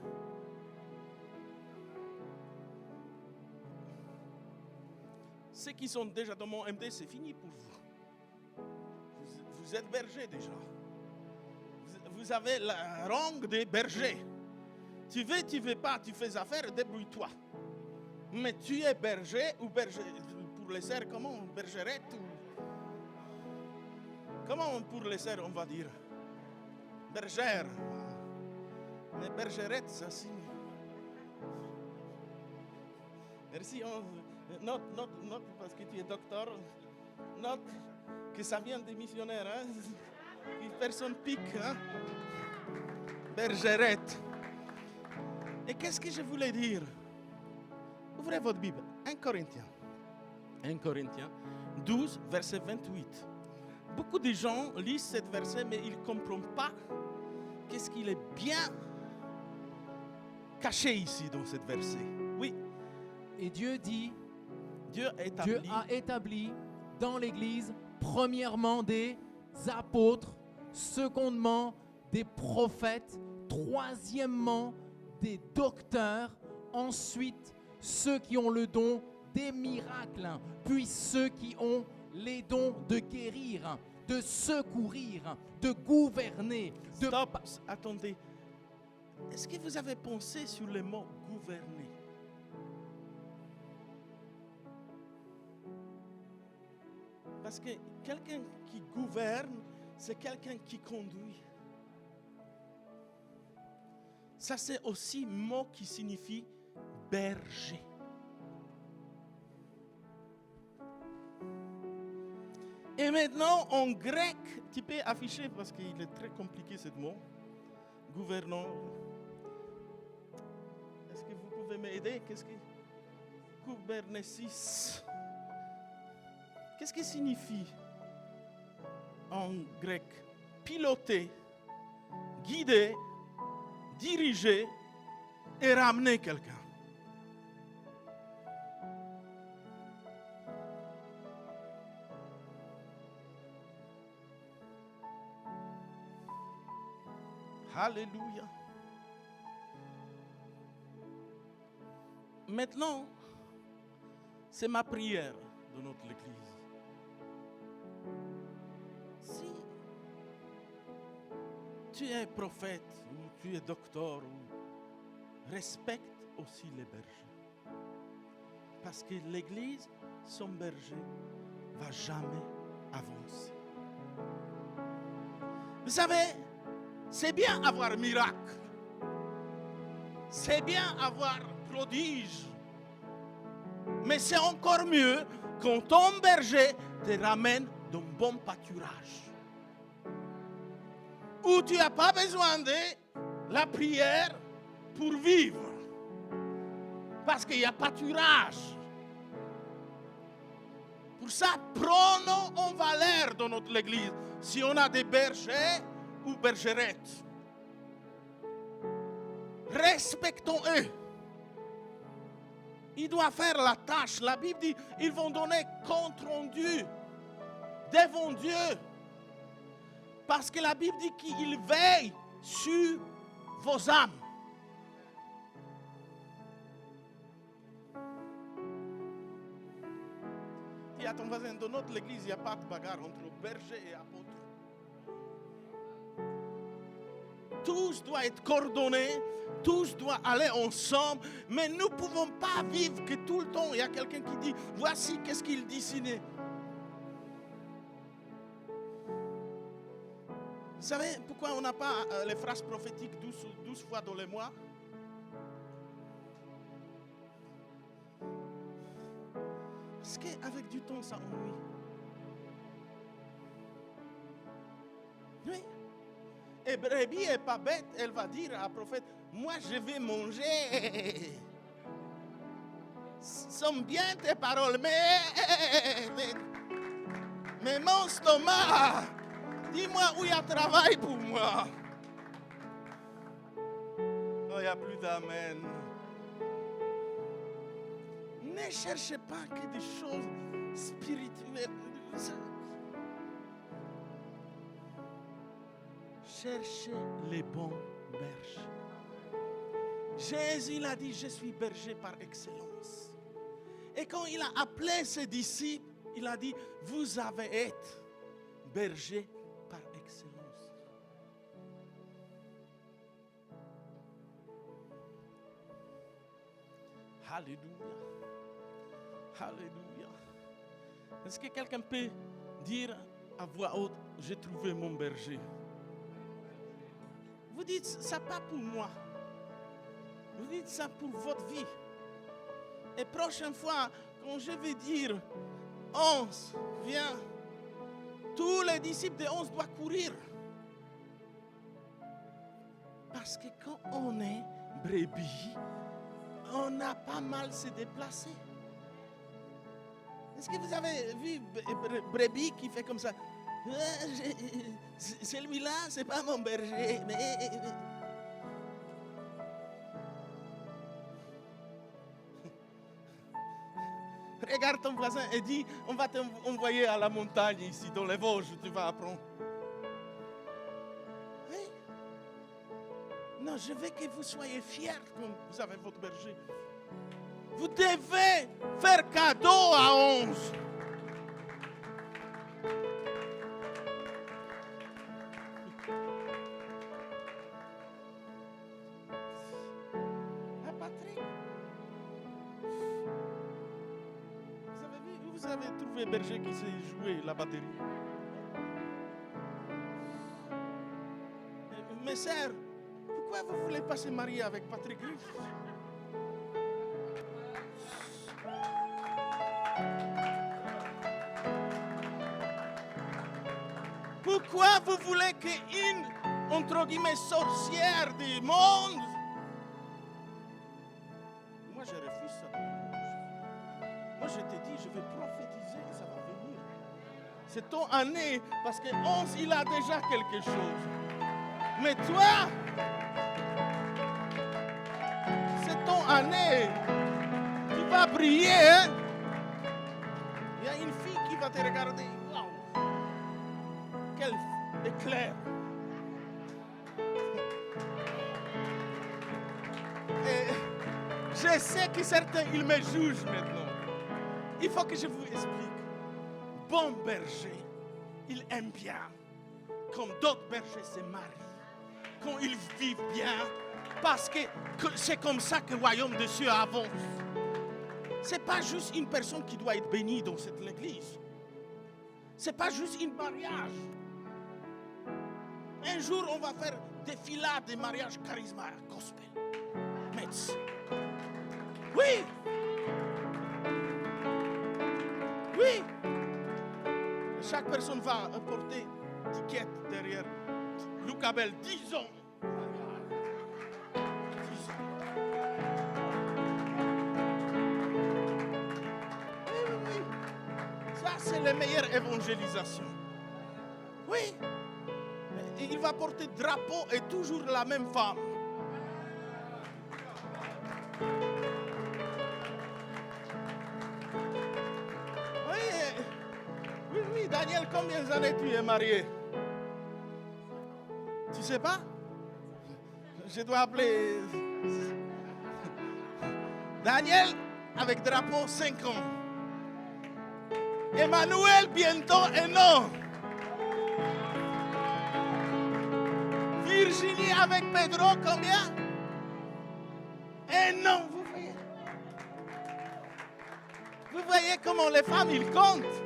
Speaker 5: Ceux qui sont déjà dans mon MD, c'est fini pour vous. Vous êtes berger déjà. Vous avez la langue des bergers. Tu veux pas, tu fais affaire, débrouille-toi. Mais tu es berger ou berger, pour les sœurs, comment? Bergerette ou... Comment pour les sœurs on va dire? Bergère. Mais bergerette, ça signe. Merci. Note, parce que tu es docteur. Note que ça vient des missionnaires. Hein? Que personne pique. Hein? Bergerette. Et qu'est-ce que je voulais dire? Ouvrez votre Bible. 1 Corinthiens. 1 Corinthiens 12, verset 28. Beaucoup de gens lisent ce verset, mais ils ne comprennent pas qu'est-ce qu'il est bien caché ici dans ce verset. Oui.
Speaker 6: Et Dieu dit,
Speaker 5: Dieu
Speaker 6: a établi dans l'Église, premièrement des apôtres, secondement des prophètes, troisièmement des docteurs, ensuite ceux qui ont le don des miracles, puis ceux qui ont les dons de guérir, de secourir, de gouverner.
Speaker 5: Stop, attendez. Est-ce que vous avez pensé sur le mot gouverner? Parce que quelqu'un qui gouverne, c'est quelqu'un qui conduit. Ça, c'est aussi un mot qui signifie berger. Et maintenant, en grec, tu peux afficher parce qu'il est très compliqué ce mot. Gouvernant. Est-ce que vous pouvez m'aider? Qu'est-ce que gouvernesis? Qu'est-ce que signifie en grec? Piloter, guider, diriger et ramener quelqu'un. Alléluia. Maintenant, c'est ma prière de notre Église. Si tu es prophète ou tu es docteur, respecte aussi les bergers. Parce que l'Église, son berger, ne va jamais avancer. Vous savez, c'est bien avoir miracle. C'est bien avoir prodige. Mais c'est encore mieux quand ton berger te ramène d'un bon pâturage. Où tu n'as pas besoin de la prière pour vivre. Parce qu'il y a pâturage. Pour ça, prenons en valeur dans notre église. Si on a des bergers ou bergerettes, respectons-eux. Ils doivent faire la tâche. La Bible dit, ils vont donner compte rendu devant Dieu. Parce que la Bible dit qu'il veille sur vos âmes. Dis à ton voisin, dans notre église, il n'y a pas de bagarre entre berger et apôtre. Tous doivent être coordonnés, tous doivent aller ensemble, mais nous ne pouvons pas vivre que tout le temps, il y a quelqu'un qui dit, voici qu'est-ce qu'il dit ciné. Vous savez pourquoi on n'a pas les phrases prophétiques 12 fois dans le mois? Parce qu'avec du temps, ça ennuie. Oui. Et brebis n'est pas bête, elle va dire à la prophète, moi je vais manger. Sont bien tes paroles, mais mon stomac, dis-moi où il y a travail pour moi. Oh, il n'y a plus d'amen. Ne cherchez pas que des choses spirituelles. Cherchez les bons bergers. Jésus l'a dit, je suis berger par excellence. Et quand il a appelé ses disciples, il a dit, vous avez été berger par excellence. Alléluia. Alléluia. Est-ce que quelqu'un peut dire à voix haute, j'ai trouvé mon berger? Vous dites ça pas pour moi. Vous dites ça pour votre vie. Et prochaine fois, quand je vais dire 11, viens, tous les disciples de 11 doivent courir. Parce que quand on est brebis, on a pas mal se déplacer. Est-ce que vous avez vu brebis qui fait comme ça? Celui-là, c'est pas mon berger. Mais... Regarde ton voisin et dis, on va t'envoyer à la montagne ici, dans les Vosges, tu vas apprendre. Oui. Non, je veux que vous soyez fiers quand vous avez votre berger. Vous devez faire cadeau à 11. vous avez trouvé berger qui sait jouer la batterie. Mes sœurs, pourquoi vous ne voulez pas se marier avec Patrick Riff? Pourquoi vous voulez qu'une, entre guillemets, sorcière du monde? Moi, je refuse ça. Moi, je te dis, je vais prophétiser et ça va venir. C'est ton année, parce que 11, il a déjà quelque chose. Mais toi, c'est ton année. Tu vas briller, hein? Il y a une fille qui va te regarder. Waouh! Quel éclair! Et je sais que certains, ils me jugent maintenant. Il faut que je vous explique. Bon berger, il aime bien. Comme d'autres bergers se marient. Quand ils vivent bien. Parce que c'est comme ça que le royaume des cieux avance. Ce n'est pas juste une personne qui doit être bénie dans cette église. Ce n'est pas juste un mariage. Un jour, on va faire des filades de mariage charisma gospel. Metz. Oui. Oui. Chaque personne va porter une étiquette derrière. Lucabel, 10 ans. 10 ans. Oui. Ça, c'est la meilleure évangélisation. Oui. Et il va porter drapeau et toujours la même femme. Oui, Daniel, combien d'années tu es marié? Tu sais pas? Je dois appeler Daniel avec drapeau 5 ans. Emmanuel bientôt 1 an. Virginie avec Pedro combien? 1 an, vous voyez? Vous voyez comment les femmes ils comptent?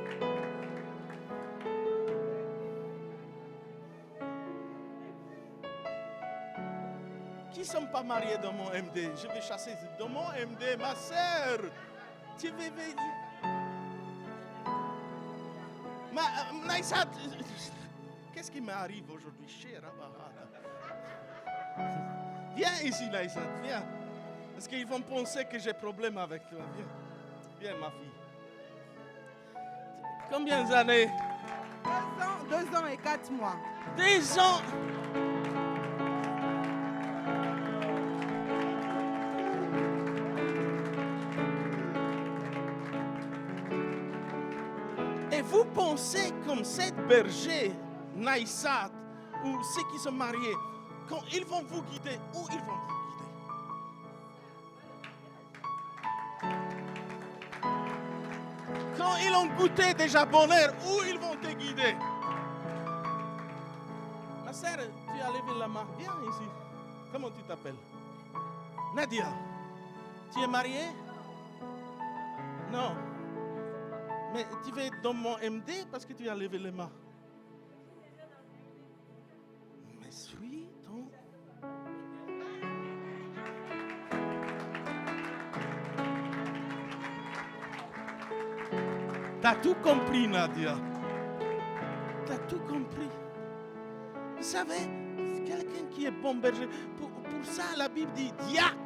Speaker 5: Qui ne sont pas mariés dans mon MD? Je vais chasser dans mon MD, ma sœur. Tu veux venir? Naïsat, qu'est-ce qui m'arrive aujourd'hui? Viens ici, Naïsat, viens. Parce qu'ils vont penser que j'ai problème avec toi. Viens, ma fille. Combien d'années?
Speaker 3: 2 ans et 4 mois.
Speaker 5: 2 ans. Et vous pensez comme cette berger, Naïsat, ou ceux qui sont mariés, quand ils vont vous guider, où ils vont vous guider? Quand ils ont goûté déjà bonheur, où ils vont te guider? Ma sœur, tu as levé la main. Viens ici. Comment tu t'appelles? Nadia. Tu es mariée? Non. Mais tu vas être dans mon MD parce que tu as levé les mains. Mais suis donc. T'as tout compris, Nadia. T'as tout compris. Vous savez, quelqu'un qui est bon berger, pour ça, la Bible dit diacre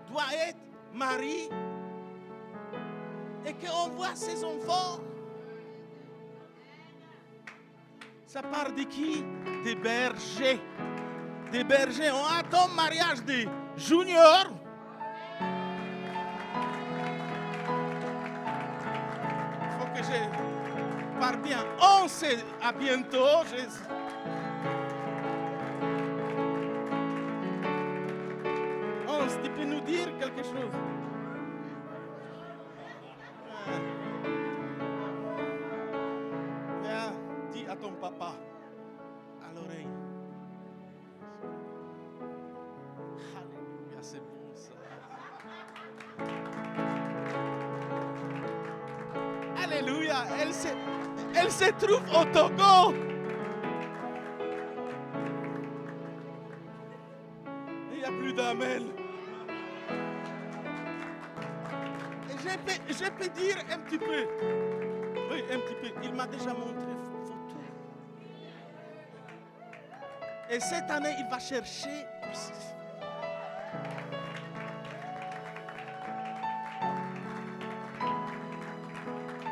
Speaker 5: doit être mari. Et qu'on voit ses enfants. Ça part de qui? Des bergers. Des bergers. On attend le mariage des juniors. Il faut que je parle bien. On sait à bientôt. Onze, tu peux nous dire quelque chose? Dis à ton papa à l'oreille. Alléluia, c'est bon ça. Alléluia. Elle se trouve au Togo. Il n'y a plus d'amen. Je peux dire un petit peu. Oui, un petit peu. Il m'a déjà montré photo. Et cette année, il va chercher.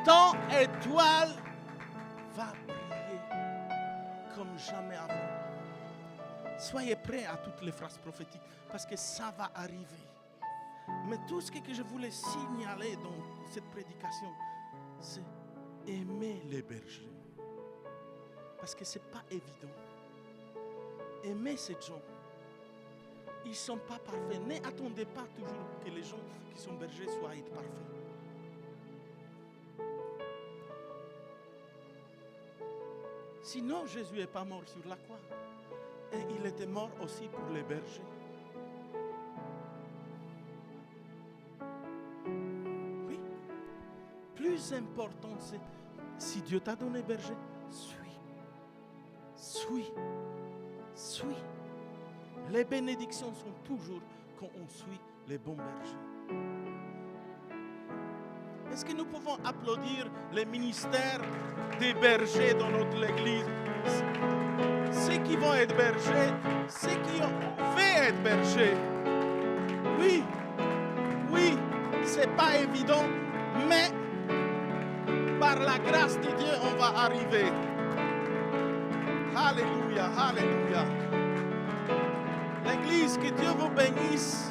Speaker 5: Ton étoile va briller comme jamais avant. Soyez prêts à toutes les phrases prophétiques parce que ça va arriver. Mais tout ce que je voulais signaler dans cette prédication, c'est aimer les bergers. Parce que ce n'est pas évident. Aimer ces gens. Ils ne sont pas parfaits. N'attendez pas toujours que les gens qui sont bergers soient parfaits. Sinon, Jésus n'est pas mort sur la croix. Et il était mort aussi pour les bergers. Oui. Plus important, c'est si Dieu t'a donné berger, suis. Les bénédictions sont toujours quand on suit les bons bergers. Est-ce que nous pouvons applaudir les ministères des bergers dans notre église? Ceux qui vont être bergers, ceux qui ont fait être bergers. Oui, c'est pas évident, mais par la grâce de Dieu, on va arriver. Alléluia, alléluia. L'église, que Dieu vous bénisse.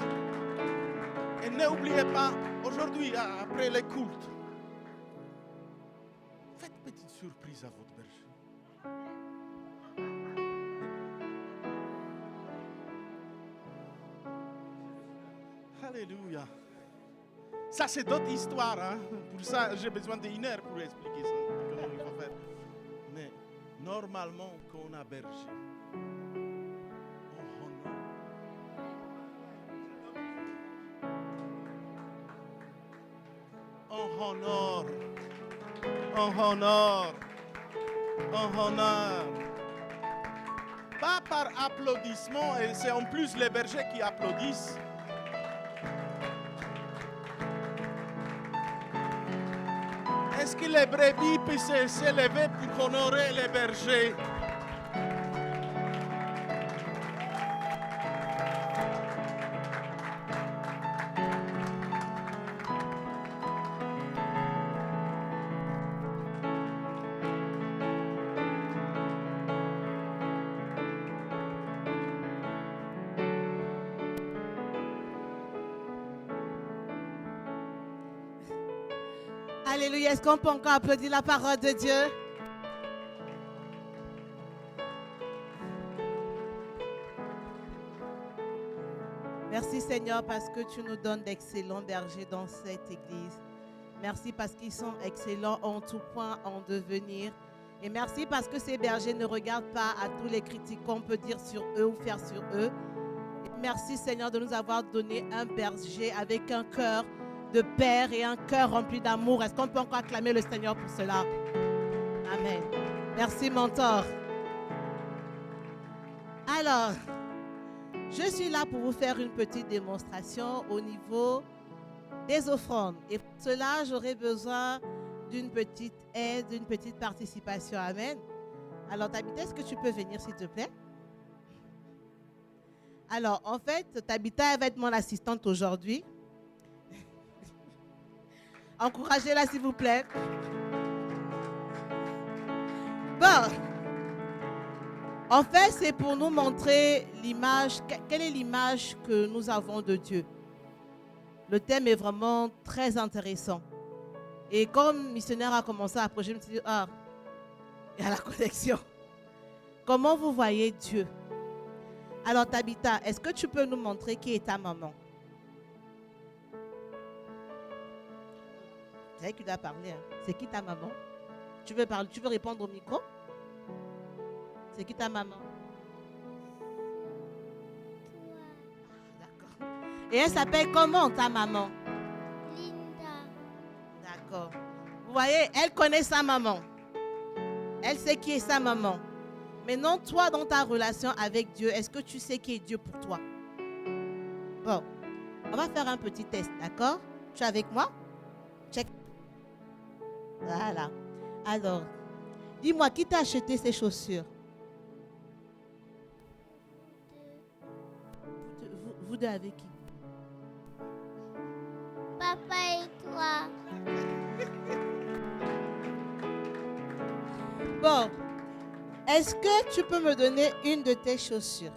Speaker 5: Et n'oubliez pas, aujourd'hui, après les cultes, faites une petite surprise à votre berger. Alléluia. Ça, c'est d'autres histoires. Hein? Pour ça, j'ai besoin d'une heure pour expliquer ça. Comment il faut faire. Mais normalement, quand on a berger, on honore. Pas par applaudissement, et c'est en plus les bergers qui applaudissent. Est-ce que les brebis peuvent s'élever pour honorer les bergers?
Speaker 3: Alléluia. Est-ce qu'on peut encore applaudir la parole de Dieu? Merci Seigneur parce que tu nous donnes d'excellents bergers dans cette église. Merci parce qu'ils sont excellents en tout point, en devenir. Et merci parce que ces bergers ne regardent pas à tous les critiques qu'on peut dire sur eux ou faire sur eux. Et merci Seigneur de nous avoir donné un berger avec un cœur de père et un cœur rempli d'amour. Est-ce qu'on peut encore acclamer le Seigneur pour cela? Amen. Merci, mentor. Alors, je suis là pour vous faire une petite démonstration au niveau des offrandes. Et pour cela, j'aurai besoin d'une petite aide, d'une petite participation. Amen. Alors, Tabitha, est-ce que tu peux venir, s'il te plaît? Alors, en fait, Tabitha, elle va être mon assistante aujourd'hui. Encouragez-la, s'il vous plaît. Bon. En fait, c'est pour nous montrer l'image. Quelle est l'image que nous avons de Dieu? Le thème est vraiment très intéressant. Et comme missionnaire a commencé à approcher, je me suis dit, il y a la connexion. Comment vous voyez Dieu? Alors, Tabitha, est-ce que tu peux nous montrer qui est ta maman? C'est elle qui doit parler. Hein. C'est qui ta maman? Tu veux parler? Tu veux répondre au micro? C'est qui ta maman? D'accord. Et elle s'appelle comment ta maman?
Speaker 7: Linda.
Speaker 3: D'accord. Vous voyez, elle connaît sa maman. Elle sait qui est sa maman. Maintenant, toi, dans ta relation avec Dieu, est-ce que tu sais qui est Dieu pour toi? Bon, on va faire un petit test, d'accord? Tu es avec moi? Check. Voilà. Alors, dis-moi, qui t'a acheté ces chaussures? Vous deux avec qui?
Speaker 7: Papa et toi.
Speaker 3: Bon, est-ce que tu peux me donner une de tes chaussures?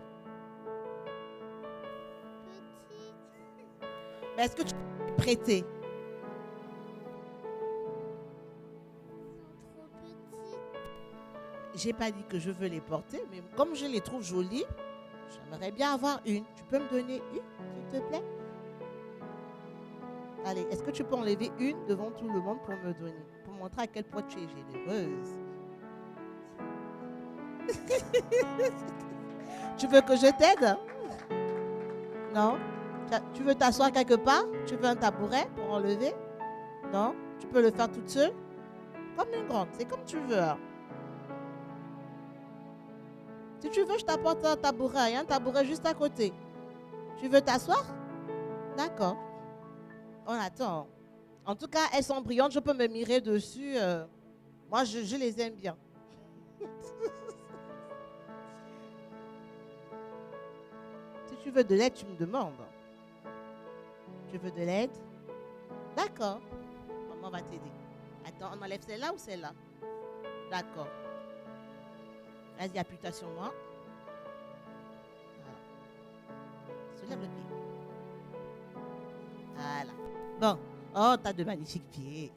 Speaker 3: Mais est-ce que tu peux me prêter?
Speaker 7: Trop petites.
Speaker 3: J'ai pas dit que je veux les porter, mais comme je les trouve jolies, j'aimerais bien avoir une. Tu peux me donner une, s'il te plaît? Allez, est-ce que tu peux enlever une devant tout le monde pour me donner, pour montrer à quel point tu es généreuse? Tu veux que je t'aide? Non? Tu veux t'asseoir quelque part? Tu veux un tabouret pour enlever? Non? Tu peux le faire toute seule? Comme une grande, c'est comme tu veux. Si tu veux, je t'apporte un tabouret. Il y a un tabouret juste à côté. Tu veux t'asseoir? D'accord. On attend. En tout cas, elles sont brillantes. Je peux me mirer dessus. Moi, je les aime bien. Si tu veux de l'aide, tu me demandes. Tu veux de l'aide? D'accord. Maman va t'aider. Attends, on enlève celle-là ou celle-là? D'accord. Vas-y, appuie-toi sur moi. Voilà. Soulève le pied. Voilà. Bon. Oh, t'as de magnifiques pieds.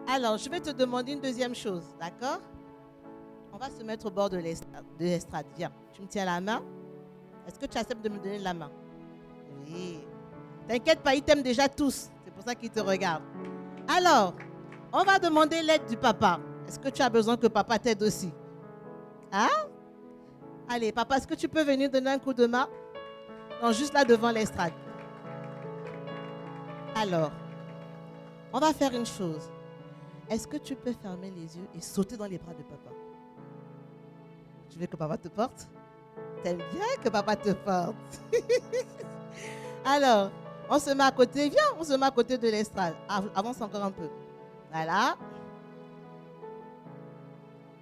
Speaker 3: Alors, je vais te demander une deuxième chose, d'accord? On va se mettre au bord de l'estrade. Viens, tu me tiens la main. Est-ce que tu acceptes de me donner la main? Oui. T'inquiète pas, ils t'aiment déjà tous. C'est pour ça qu'ils te regardent. Alors, on va demander l'aide du papa. Est-ce que tu as besoin que papa t'aide aussi? Hein? Allez, papa, est-ce que tu peux venir donner un coup de main? Non, juste là devant l'estrade. Alors, on va faire une chose. Est-ce que tu peux fermer les yeux et sauter dans les bras de papa? Tu veux que papa te porte? T'aimes bien que papa te porte? Alors, on se met à côté. Viens, on se met à côté de l'estrade. Avance encore un peu. Voilà.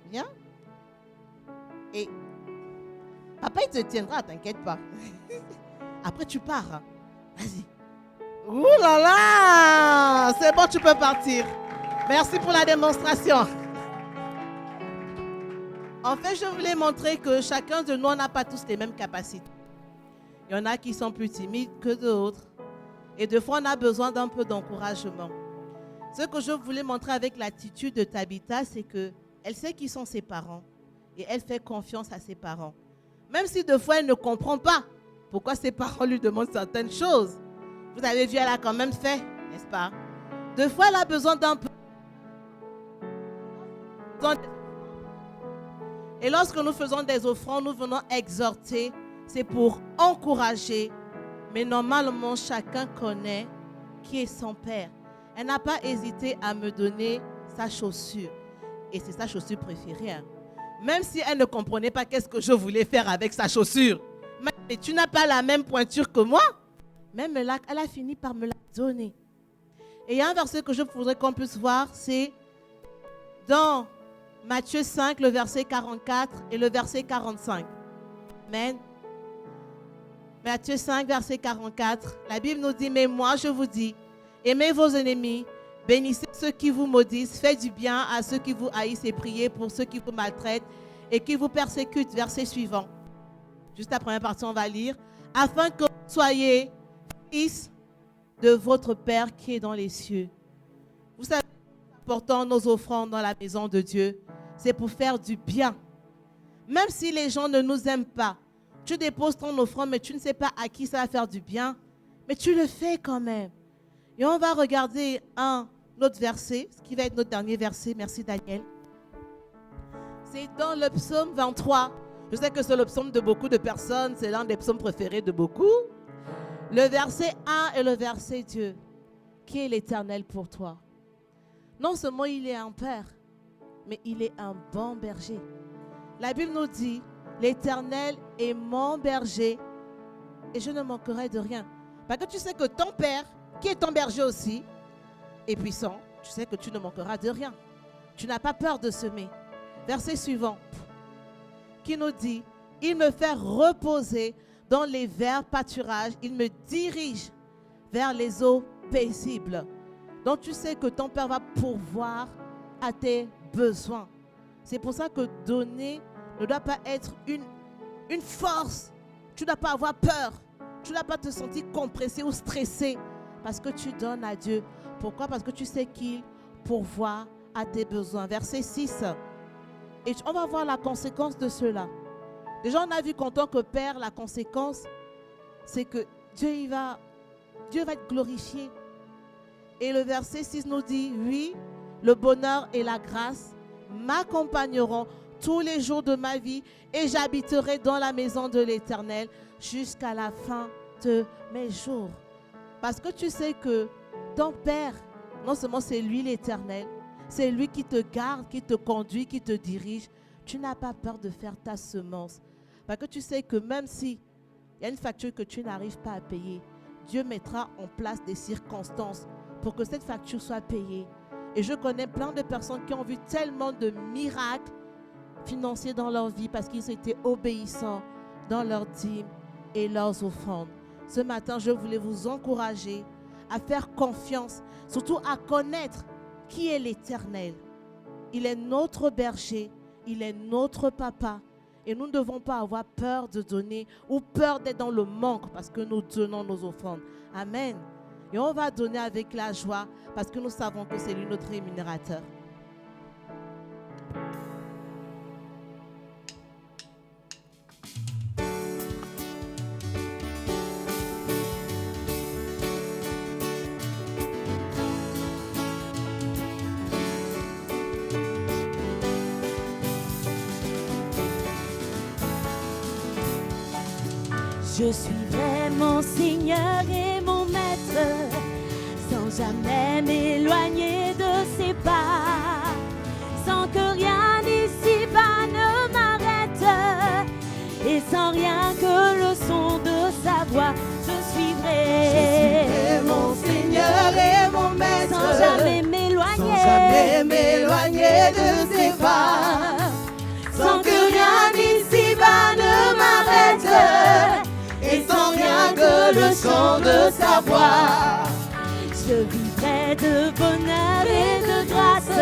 Speaker 3: Viens. Et papa, il te tiendra, t'inquiète pas. Après, tu pars. Hein. Vas-y. Ouh là là! C'est bon, tu peux partir. Merci pour la démonstration. En fait, je voulais montrer que chacun de nous, on n'a pas tous les mêmes capacités. Il y en a qui sont plus timides que d'autres. Et des fois, on a besoin d'un peu d'encouragement. Ce que je voulais montrer avec l'attitude de Tabitha, c'est qu'elle sait qui sont ses parents. Et elle fait confiance à ses parents. Même si des fois, elle ne comprend pas pourquoi ses parents lui demandent certaines choses. Vous avez vu, elle a quand même fait, n'est-ce pas? Des fois, elle a besoin d'un peu. Et lorsque nous faisons des offrandes, nous venons exhorter. C'est pour encourager. Mais normalement, chacun connaît qui est son père. Elle n'a pas hésité à me donner sa chaussure. Et c'est sa chaussure préférée. Hein. Même si elle ne comprenait pas qu'est-ce que je voulais faire avec sa chaussure. Mais tu n'as pas la même pointure que moi. Même là, elle a fini par me la donner. Et il y a un verset que je voudrais qu'on puisse voir, c'est dans Matthieu 5, le verset 44 et le verset 45. Amen. Matthieu 5, verset 44. La Bible nous dit, mais moi je vous dis, aimez vos ennemis, bénissez ceux qui vous maudissent, faites du bien à ceux qui vous haïssent et priez pour ceux qui vous maltraitent et qui vous persécutent. Verset suivant. Juste la première partie, on va lire. Afin que vous soyez fils de votre Père qui est dans les cieux. Vous savez, portant nos offrandes dans la maison de Dieu, c'est pour faire du bien. Même si les gens ne nous aiment pas, tu déposes ton offrande, mais tu ne sais pas à qui ça va faire du bien, mais tu le fais quand même. Et on va regarder un autre verset, ce qui va être notre dernier verset. Merci Daniel. C'est dans le psaume 23. Je sais que c'est le psaume de beaucoup de personnes, c'est l'un des psaumes préférés de beaucoup. Le verset 1 et le verset 2. Qui est l'Éternel pour toi? non seulement il est un père, mais il est un bon berger. La Bible nous dit, l'Éternel est mon berger et je ne manquerai de rien. Parce que tu sais que ton père, qui est ton berger aussi, est puissant. Tu sais que tu ne manqueras de rien. Tu n'as pas peur de semer. Verset suivant, qui nous dit, il me fait reposer dans les verts pâturages, il me dirige vers les eaux paisibles. Donc tu sais que ton Père va pourvoir à tes besoins. C'est pour ça que donner ne doit pas être une force. Tu ne dois pas avoir peur. Tu ne dois pas te sentir compressé ou stressé parce que tu donnes à Dieu. Pourquoi? Parce que tu sais qu'il pourvoit à tes besoins. Verset 6. Et on va voir la conséquence de cela. Déjà, on a vu qu'en tant que Père, la conséquence, c'est que Dieu va être glorifié. Et le verset 6 nous dit, oui, le bonheur et la grâce m'accompagneront tous les jours de ma vie et j'habiterai dans la maison de l'Éternel jusqu'à la fin de mes jours. Parce que tu sais que ton Père, non seulement c'est lui l'Éternel, c'est lui qui te garde, qui te conduit, qui te dirige. Tu n'as pas peur de faire ta semence. Parce que tu sais que même s'il y a une facture que tu n'arrives pas à payer, Dieu mettra en place des circonstances pour que cette facture soit payée. Et je connais plein de personnes qui ont vu tellement de miracles financiers dans leur vie parce qu'ils étaient obéissants dans leurs dîmes et leurs offrandes. Ce matin, je voulais vous encourager à faire confiance, surtout à connaître qui est l'Éternel. Il est notre berger, il est notre papa. Et nous ne devons pas avoir peur de donner ou peur d'être dans le manque parce que nous donnons nos offrandes. Amen. Et on va donner avec la joie parce que nous savons que c'est lui notre rémunérateur.
Speaker 2: Je suivrai mon Seigneur et mon Maître, sans jamais m'éloigner de ses pas, sans que rien ici-bas ne m'arrête, et sans rien que le son de sa voix. Je suivrai
Speaker 3: mon Seigneur et mon Maître,
Speaker 2: sans jamais m'éloigner,
Speaker 3: de ses pas, sans que rien ici-bas ne m'arrête. Et sans rien que le chant de sa voix,
Speaker 2: je vivrai de bonheur et de grâce,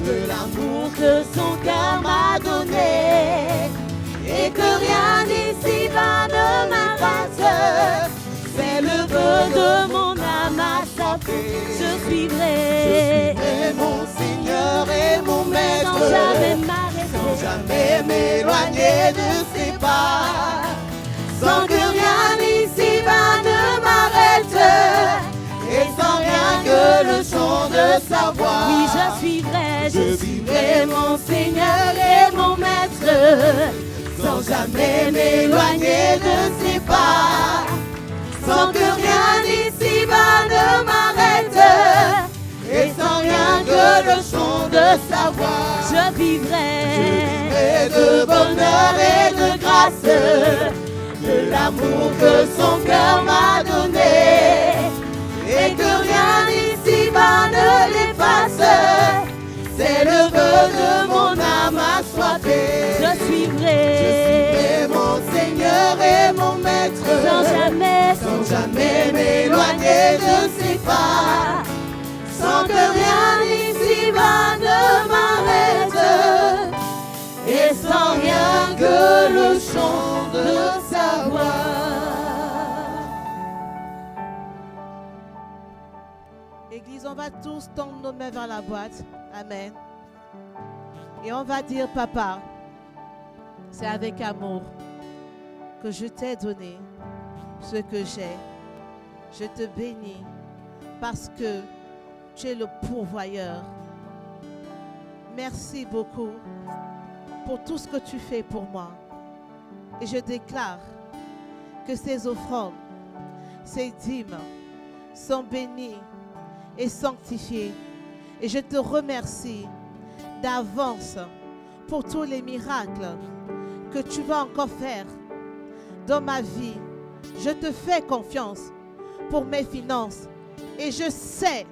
Speaker 3: de l'amour
Speaker 2: que son cœur m'a donné,
Speaker 3: et que rien d'ici-bas ne m'arrête.
Speaker 2: c'est le vœu de mon âme à sa paix. Je suivrai
Speaker 3: mon Seigneur et mon Maître,
Speaker 2: sans jamais m'arrêter,
Speaker 3: sans jamais m'éloigner de ses pas, sans que rien ici-bas ne m'arrête, et sans rien que le chant de sa voix.
Speaker 2: oui je suivrai
Speaker 3: mon Seigneur et mon Maître, sans jamais m'éloigner de ses pas, sans que rien ici-bas ne m'arrête, et sans rien que le chant de sa voix.
Speaker 2: je vivrai
Speaker 3: de bonheur et de grâce, de l'amour que son cœur m'a donné, et que rien ici-bas ne l'efface. C'est le vœu de mon âme assoiffée.
Speaker 2: je suivrai
Speaker 3: mon Seigneur et mon Maître, sans jamais m'éloigner de ses pas, sans que rien ici-bas ne m'arrête, et sans rien que le chant de sa voix. Église, on va tous tendre nos mains vers la boîte. Amen. Et on va dire, Papa, c'est avec amour que je t'ai donné ce que j'ai. Je te bénis parce que tu es le pourvoyeur. Merci beaucoup pour tout ce que tu fais pour moi. Et je déclare que ces offrandes, ces dîmes sont bénies et sanctifiées. Et je te remercie d'avance pour tous les miracles que tu vas encore faire dans ma vie. Je te fais confiance pour mes finances. Et je sais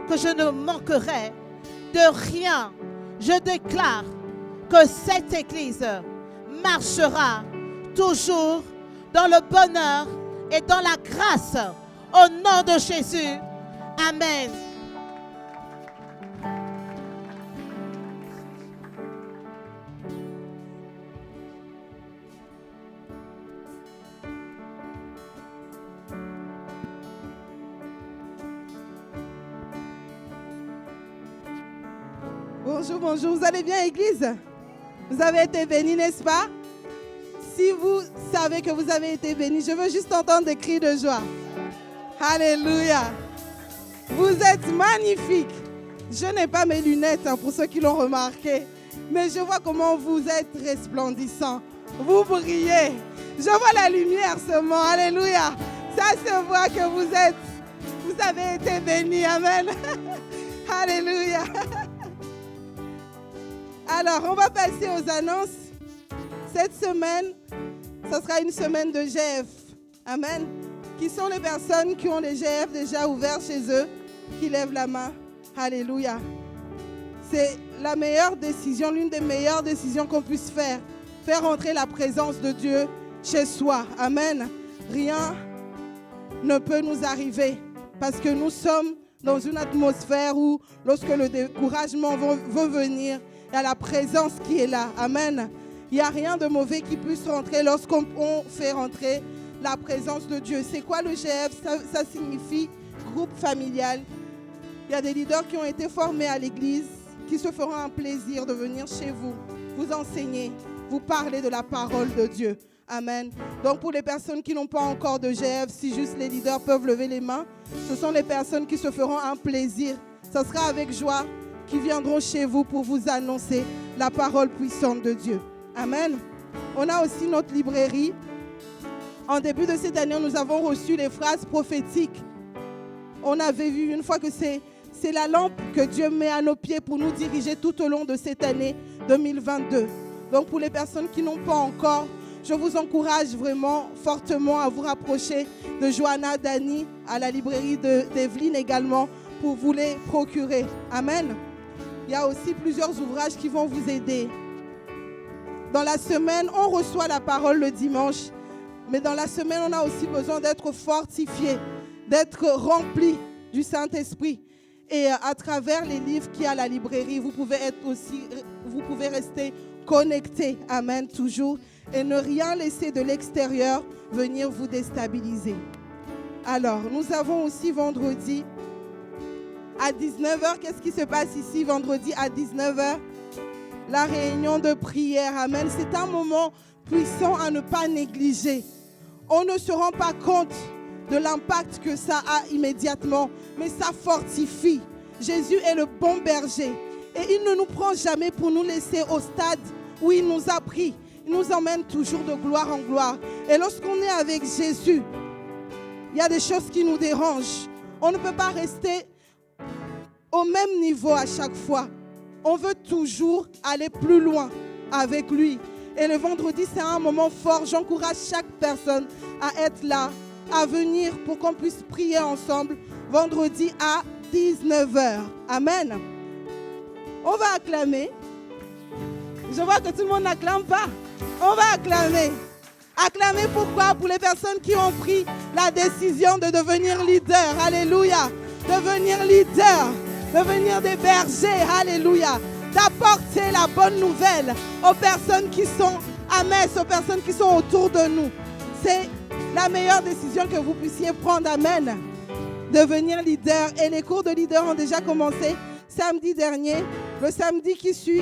Speaker 3: que je ne manquerai de rien. Je déclare que cette église marchera toujours dans le bonheur et dans la grâce. Au nom de Jésus. Amen.
Speaker 8: Bonjour, bonjour. Vous allez bien, Église? Vous avez été bénis, n'est-ce pas? Si vous savez que vous avez été bénis, je veux juste entendre des cris de joie. Alléluia. Vous êtes magnifiques. Je n'ai pas mes lunettes pour ceux qui l'ont remarqué, mais je vois comment vous êtes resplendissants. Vous brillez. Je vois la lumière seulement. Alléluia. Ça se voit que vous avez été bénis. Amen. Alléluia. Alors, on va passer aux annonces. Cette semaine, ce sera une semaine de GF. Amen. Qui sont les personnes qui ont les GF déjà ouverts chez eux, qui lèvent la main. Alléluia. C'est la meilleure décision, l'une des meilleures décisions qu'on puisse faire. Faire entrer la présence de Dieu chez soi. Amen. Rien ne peut nous arriver parce que nous sommes dans une atmosphère où, lorsque le découragement veut venir, il y a la présence qui est là. Amen. Il n'y a rien de mauvais qui puisse rentrer lorsqu'on fait rentrer la présence de Dieu. C'est quoi le GF? Ça signifie groupe familial. Il y a des leaders qui ont été formés à l'église qui se feront un plaisir de venir chez vous, vous enseigner, vous parler de la parole de Dieu. Amen. Donc pour les personnes qui n'ont pas encore de GF, si juste les leaders peuvent lever les mains, ce sont les personnes qui se feront un plaisir. Ce sera avec joie qui viendront chez vous pour vous annoncer la parole puissante de Dieu. Amen. On a aussi notre librairie. En début de cette année, nous avons reçu les phrases prophétiques. On avait vu une fois que c'est la lampe que Dieu met à nos pieds pour nous diriger tout au long de cette année 2022. Donc pour les personnes qui n'ont pas encore, je vous encourage vraiment fortement à vous rapprocher de Johanna, Dani, à la librairie d'Evelyne également, pour vous les procurer. Amen. Il y a aussi plusieurs ouvrages qui vont vous aider. Dans la semaine, on reçoit la parole le dimanche. Mais dans la semaine, on a aussi besoin d'être fortifié, d'être rempli du Saint-Esprit. Et à travers les livres qu'il y a à la librairie, vous pouvez rester connecté. Amen, toujours. Et ne rien laisser de l'extérieur venir vous déstabiliser. Alors, nous avons aussi vendredi à 19h. Qu'est-ce qui se passe ici vendredi à 19h? La réunion de prière. Amen. C'est un moment puissant à ne pas négliger. On ne se rend pas compte de l'impact que ça a immédiatement, mais ça fortifie. Jésus est le bon berger et il ne nous prend jamais pour nous laisser au stade où il nous a pris. Il nous emmène toujours de gloire en gloire. Et lorsqu'on est avec Jésus, il y a des choses qui nous dérangent. On ne peut pas rester au même niveau à chaque fois. On veut toujours aller plus loin avec lui. Et le vendredi, c'est un moment fort. J'encourage chaque personne à être là, à venir pour qu'on puisse prier ensemble vendredi à 19h. Amen. On va acclamer. Je vois que tout le monde n'acclame pas. On va acclamer. Acclamer pourquoi? Pour les personnes qui ont pris la décision de devenir leader. Alléluia. Devenir leader. Devenir des bergers. Alléluia. D'apporter la bonne nouvelle aux personnes qui sont à Metz, aux personnes qui sont autour de nous. C'est la meilleure décision que vous puissiez prendre. Amen. Devenir leader. Et les cours de leader ont déjà commencé samedi dernier. Le samedi qui suit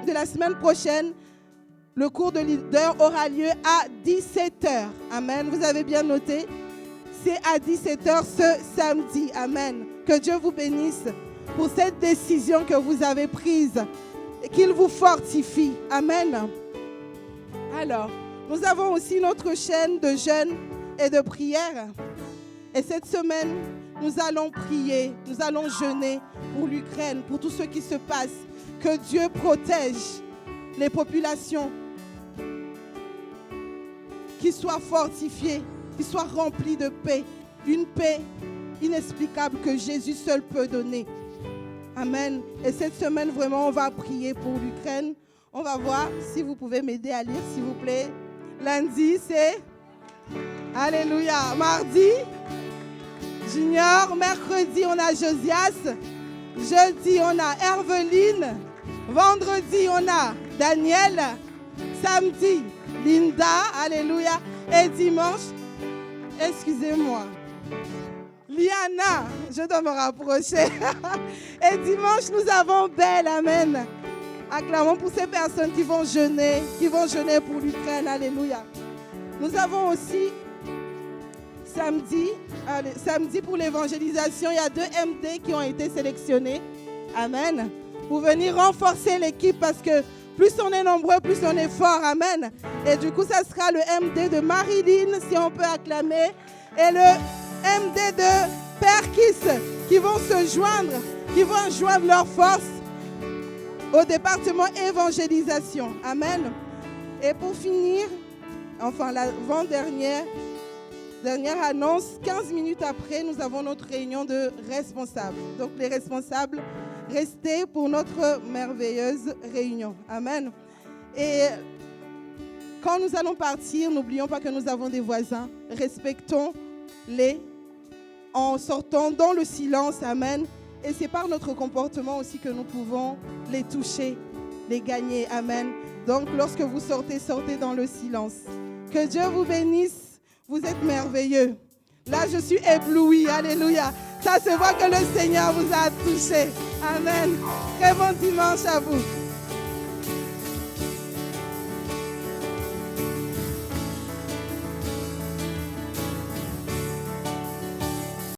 Speaker 8: de la semaine prochaine, le cours de leader aura lieu à 17h. Amen. Vous avez bien noté. C'est à 17h ce samedi. Amen. Que Dieu vous bénisse pour cette décision que vous avez prise et qu'il vous fortifie. Amen. Alors, nous avons aussi notre chaîne de jeûne et de prière. Et cette semaine, nous allons prier, nous allons jeûner pour l'Ukraine, pour tout ce qui se passe. Que Dieu protège les populations, qu'ils soient fortifiés, qu'ils soient remplis de paix, une paix inexplicable que Jésus seul peut donner. Amen. Et cette semaine, vraiment, on va prier pour l'Ukraine. On va voir si vous pouvez m'aider à lire, s'il vous plaît. Lundi, c'est... Alléluia. Mardi, Junior. Mercredi, on a Josias. Jeudi, on a Herveline. Vendredi, on a Daniel. Samedi, Linda. Alléluia. Et dimanche, excusez-moi, Liana, je dois me rapprocher. Et dimanche, nous avons Belle. Amen. Acclamons pour ces personnes qui vont jeûner pour l'Ukraine. Alléluia. Nous avons aussi samedi pour l'évangélisation, il y a 2 MD qui ont été sélectionnés. Amen. Pour venir renforcer l'équipe parce que plus on est nombreux, plus on est fort. Amen. Et du coup, ça sera le MD de Marilyn, si on peut acclamer, et le MD de Perkis qui vont joindre leurs forces au département évangélisation. Amen. Et pour finir, enfin l'avant-dernière annonce, 15 minutes après, nous avons notre réunion de responsables. Donc les responsables, restez pour notre merveilleuse réunion. Amen. Et quand nous allons partir, n'oublions pas que nous avons des voisins. Respectons-les en sortant dans le silence. Amen. Et c'est par notre comportement aussi que nous pouvons les toucher, les gagner. Amen. Donc, lorsque vous sortez dans le silence. Que Dieu vous bénisse. Vous êtes merveilleux. Là, je suis éblouie. Alléluia. Ça se voit que le Seigneur vous a touché. Amen. Très bon dimanche à vous.